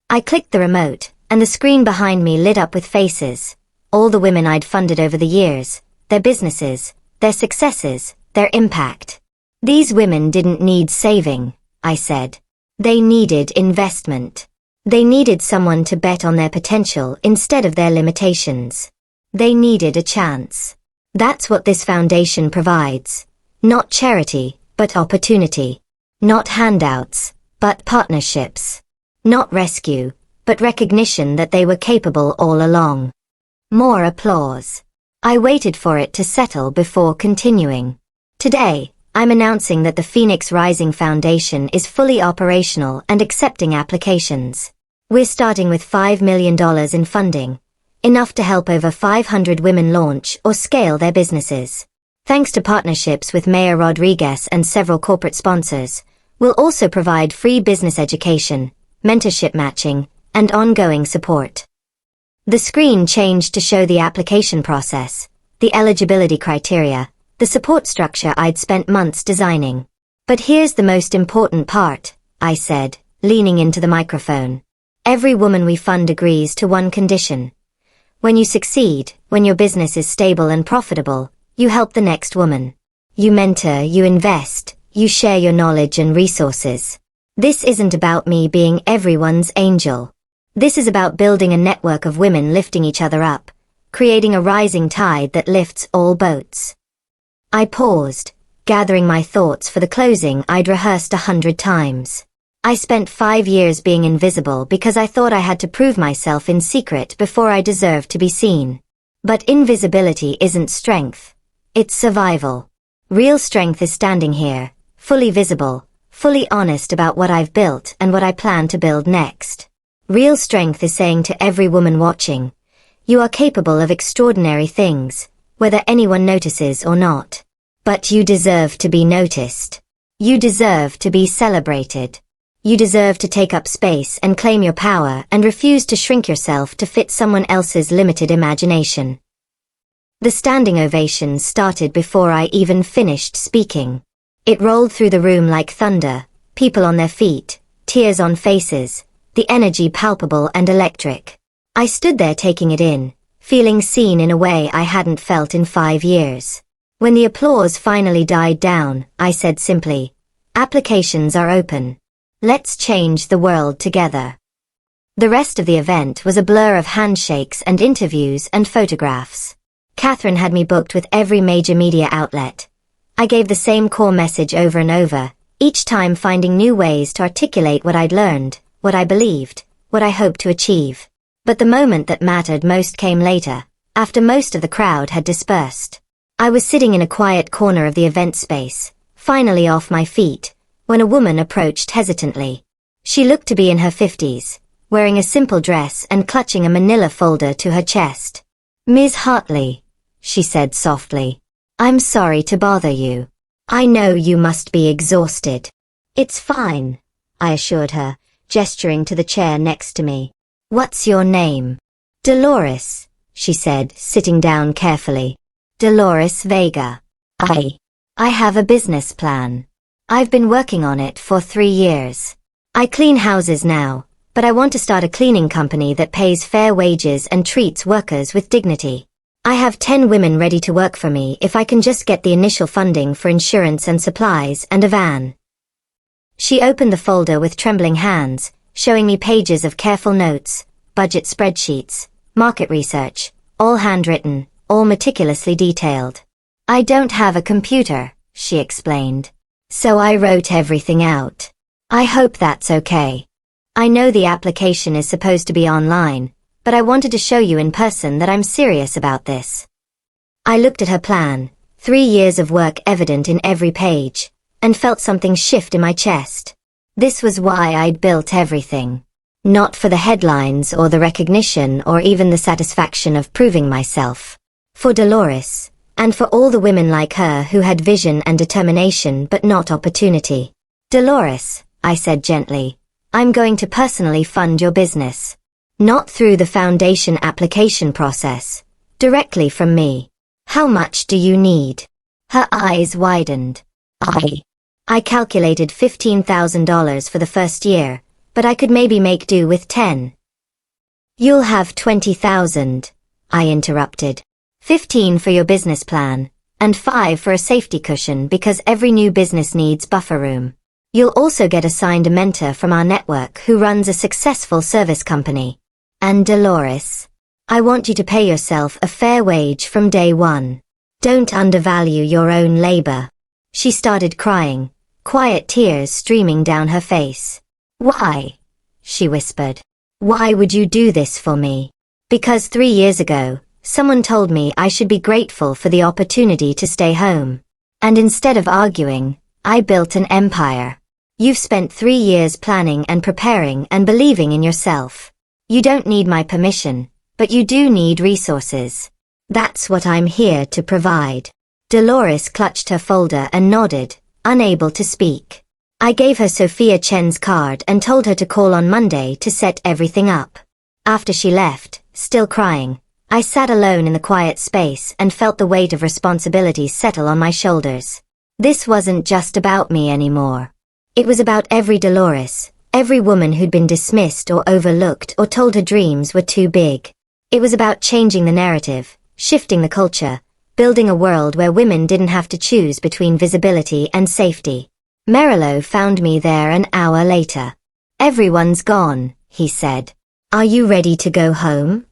I clicked the remote, and the screen behind me lit up with faces. All the women I'd funded over the years, their businesses, their successes, their impact. These women didn't need saving, I said. They needed investment. They needed someone to bet on their potential instead of their limitations. They needed a chance. That's what this foundation provides. Not charity, but opportunity. Not handouts, but partnerships. Not rescue, but recognition that they were capable all along. More applause. I waited for it to settle before continuing. Today, I'm announcing that the Phoenix Rising Foundation is fully operational and accepting applications. We're starting with $5 million in funding, enough to help over 500 women launch or scale their businesses. Thanks to partnerships with Mayor Rodriguez and several corporate sponsors, we'll also provide free business education, mentorship matching, and ongoing support. The screen changed to show the application process, the eligibility criteria, the support structure I'd spent months designing. But here's the most important part, I said, leaning into the microphone. Every woman we fund agrees to one condition. When you succeed, when your business is stable and profitable, you help the next woman. You mentor, you invest, you share your knowledge and resources. This isn't about me being everyone's angel. This is about building a network of women lifting each other up, creating a rising tide that lifts all boats. I paused, gathering my thoughts for the closing I'd rehearsed 100 times. I spent 5 years being invisible because I thought I had to prove myself in secret before I deserved to be seen. But invisibility isn't strength. It's survival. Real strength is standing here, fully visible, fully honest about what I've built and what I plan to build next. Real strength is saying to every woman watching, you are capable of extraordinary things, whether anyone notices or not. But you deserve to be noticed. You deserve to be celebrated. You deserve to take up space and claim your power and refuse to shrink yourself to fit someone else's limited imagination. The standing ovation started before I even finished speaking. It rolled through the room like thunder, people on their feet, tears on faces, the energy palpable and electric. I stood there taking it in, feeling seen in a way I hadn't felt in 5 years. When the applause finally died down, I said simply, applications are open. Let's change the world together. The rest of the event was a blur of handshakes and interviews and photographs. Catherine had me booked with every major media outlet. I gave the same core message over and over, each time finding new ways to articulate what I'd learned, what I believed, what I hoped to achieve. But the moment that mattered most came later, after most of the crowd had dispersed. I was sitting in a quiet corner of the event space, finally off my feet, when a woman approached hesitantly. She looked to be in her 50s, wearing a simple dress and clutching a manila folder to her chest. "Ms. Hartley," she said softly, "I'm sorry to bother you. I know you must be exhausted." "It's fine," I assured her, gesturing to the chair next to me. "What's your name?" "Dolores," she said, sitting down carefully. "Dolores Vega. I have a business plan. I've been working on it for 3 years. I clean houses now, but I want to start a cleaning company that pays fair wages and treats workers with dignity. I have 10 women ready to work for me if I can just get the initial funding for insurance and supplies and a van." She opened the folder with trembling hands, showing me pages of careful notes, budget spreadsheets, market research, all handwritten, all meticulously detailed. "I don't have a computer," she explained. "So I wrote everything out. I hope that's okay. I know the application is supposed to be online, but I wanted to show you in person that I'm serious about this." I looked at her plan, 3 years of work evident in every page, and felt something shift in my chest. This was why I'd built everything. Not for the headlines or the recognition or even the satisfaction of proving myself. For Dolores, and for all the women like her who had vision and determination but not opportunity. "Dolores," I said gently, "I'm going to personally fund your business. Not through the foundation application process. Directly from me. How much do you need?" Her eyes widened. I calculated $15,000 for the first year, but I could maybe make do with 10. "You'll have 20,000, I interrupted. 15 for your business plan, and 5 for a safety cushion because every new business needs buffer room. You'll also get assigned a mentor from our network who runs a successful service company. And Dolores, I want you to pay yourself a fair wage from day one. Don't undervalue your own labor." She started crying, quiet tears streaming down her face. "Why?" she whispered. "Why would you do this for me?" "Because 3 years ago, someone told me I should be grateful for the opportunity to stay home. And instead of arguing, I built an empire. You've spent 3 years planning and preparing and believing in yourself. You don't need my permission, but you do need resources. That's what I'm here to provide." Dolores clutched her folder and nodded, unable to speak. I gave her Sophia Chen's card and told her to call on Monday to set everything up. After she left, still crying, I sat alone in the quiet space and felt the weight of responsibility settle on my shoulders. This wasn't just about me anymore. It was about every Dolores, every woman who'd been dismissed or overlooked or told her dreams were too big. It was about changing the narrative, shifting the culture, building a world where women didn't have to choose between visibility and safety. Merillo found me there an hour later. "Everyone's gone," he said. "Are you ready to go home?"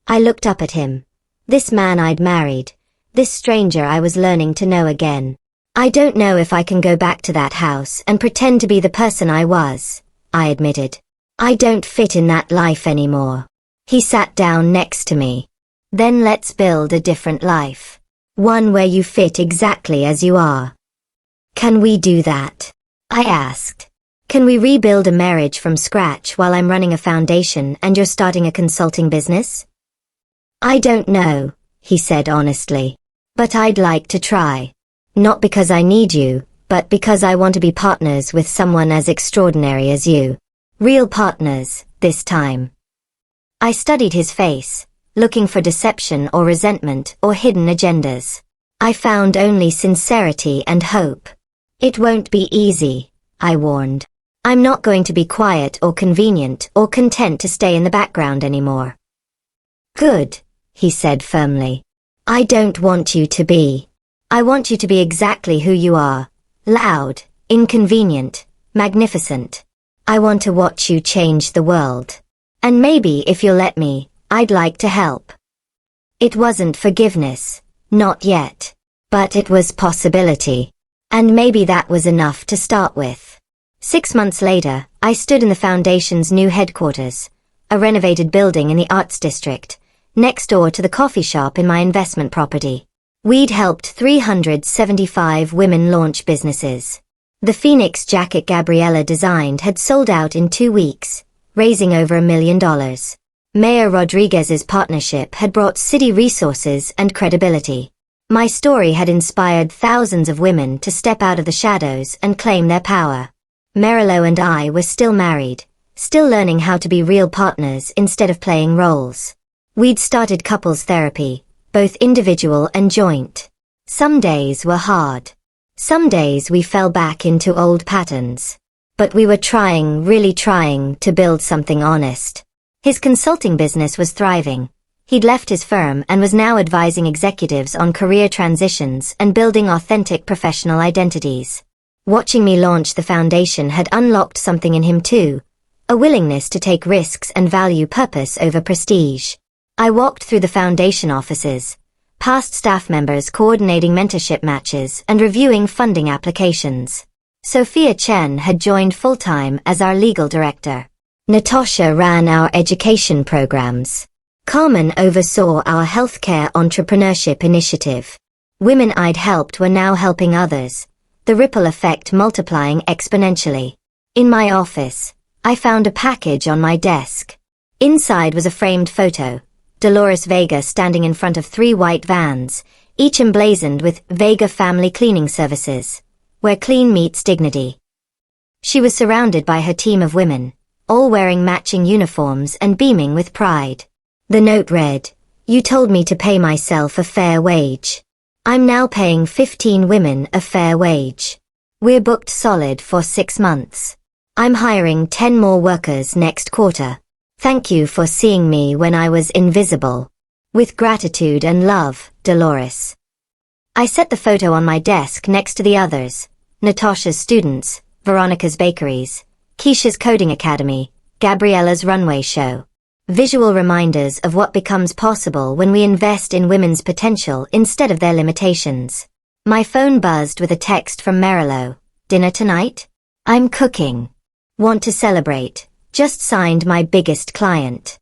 I looked up at him. This man I'd married, this stranger I was learning to know again. "I don't know if I can go back to that house and pretend to be the person I was," I admitted. "I don't fit in that life anymore." He sat down next to me. "Then let's build a different life. One where you fit exactly as you are." "Can we do that?" I asked. "Can we rebuild a marriage from scratch while I'm running a foundation and you're starting a consulting business?" "I don't know," he said honestly. "But I'd like to try. Not because I need you, but because I want to be partners with someone as extraordinary as you. Real partners, this time." I studied his face, looking for deception or resentment or hidden agendas. I found only sincerity and hope. "It won't be easy," I warned. "I'm not going to be quiet or convenient or content to stay in the background anymore." "Good," he said firmly. "I don't want you to be. I want you to be exactly who you are. Loud, inconvenient, magnificent. I want to watch you change the world. And maybe if you'll let me, I'd like to help." It wasn't forgiveness, not yet. But it was possibility. And maybe that was enough to start with. 6 months later, I stood in the Foundation's new headquarters, a renovated building in the Arts District, next door to the coffee shop in my investment property. We'd helped 375 women launch businesses. The Phoenix jacket Gabriella designed had sold out in 2 weeks, raising over $1 million. Mayor Rodriguez's partnership had brought city resources and credibility. My story had inspired thousands of women to step out of the shadows and claim their power. Marilo and I were still married, still learning how to be real partners instead of playing roles. We'd started couples therapy, both individual and joint. Some days were hard. Some days we fell back into old patterns. But we were really trying to build something honest. His consulting business was thriving. He'd left his firm and was now advising executives on career transitions and building authentic professional identities. Watching me launch the foundation had unlocked something in him too, a willingness to take risks and value purpose over prestige. I walked through the foundation offices, past staff members coordinating mentorship matches and reviewing funding applications. Sophia Chen had joined full-time as our legal director. Natasha ran our education programs. Carmen oversaw our healthcare entrepreneurship initiative. Women I'd helped were now helping others, the ripple effect multiplying exponentially. In my office, I found a package on my desk. Inside was a framed photo, Dolores Vega standing in front of 3 white vans, each emblazoned with Vega Family Cleaning Services, where clean meets dignity. She was surrounded by her team of women, all wearing matching uniforms and beaming with pride. The note read, "You told me to pay myself a fair wage. I'm now paying 15 women a fair wage. We're booked solid for 6 months. I'm hiring 10 more workers next quarter. Thank you for seeing me when I was invisible. With gratitude and love, Dolores." I set the photo on my desk next to the others, Natasha's students, Veronica's bakeries, Keisha's coding academy, Gabriella's runway show. Visual reminders of what becomes possible when we invest in women's potential instead of their limitations. My phone buzzed with a text from Marilo. "Dinner tonight? I'm cooking. Want to celebrate? Just signed my biggest client."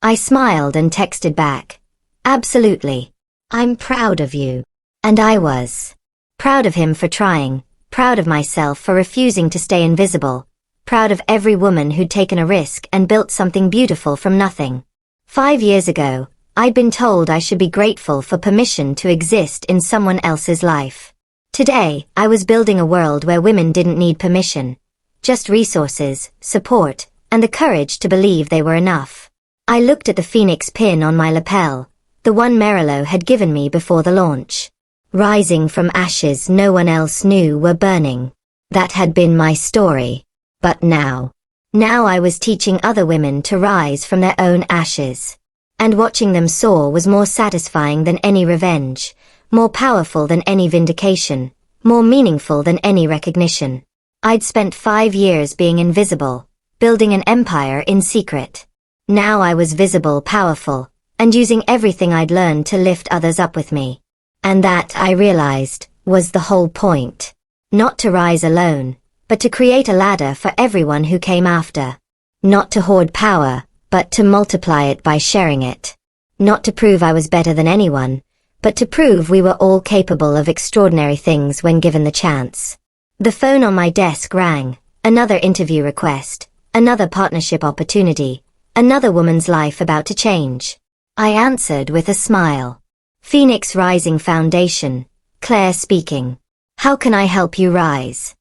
I smiled and texted back, "Absolutely. I'm proud of you." And I was. Proud of him for trying, proud of myself for refusing to stay invisible, proud of every woman who'd taken a risk and built something beautiful from nothing. 5 years ago, I'd been told I should be grateful for permission to exist in someone else's life. Today, I was building a world where women didn't need permission, just resources, support, and the courage to believe they were enough. I looked at the Phoenix pin on my lapel, the one Marilo had given me before the launch. Rising from ashes no one else knew were burning. That had been my story. But now I was teaching other women to rise from their own ashes. And watching them soar was more satisfying than any revenge, more powerful than any vindication, more meaningful than any recognition. I'd spent 5 years being invisible, building an empire in secret. Now I was visible, powerful, and using everything I'd learned to lift others up with me. And that, I realized, was the whole point. Not to rise alone, but to create a ladder for everyone who came after. Not to hoard power, but to multiply it by sharing it. Not to prove I was better than anyone, but to prove we were all capable of extraordinary things when given the chance. The phone on my desk rang, another interview request, another partnership opportunity, another woman's life about to change. I answered with a smile. Phoenix Rising Foundation, Claire speaking. How can I help you rise?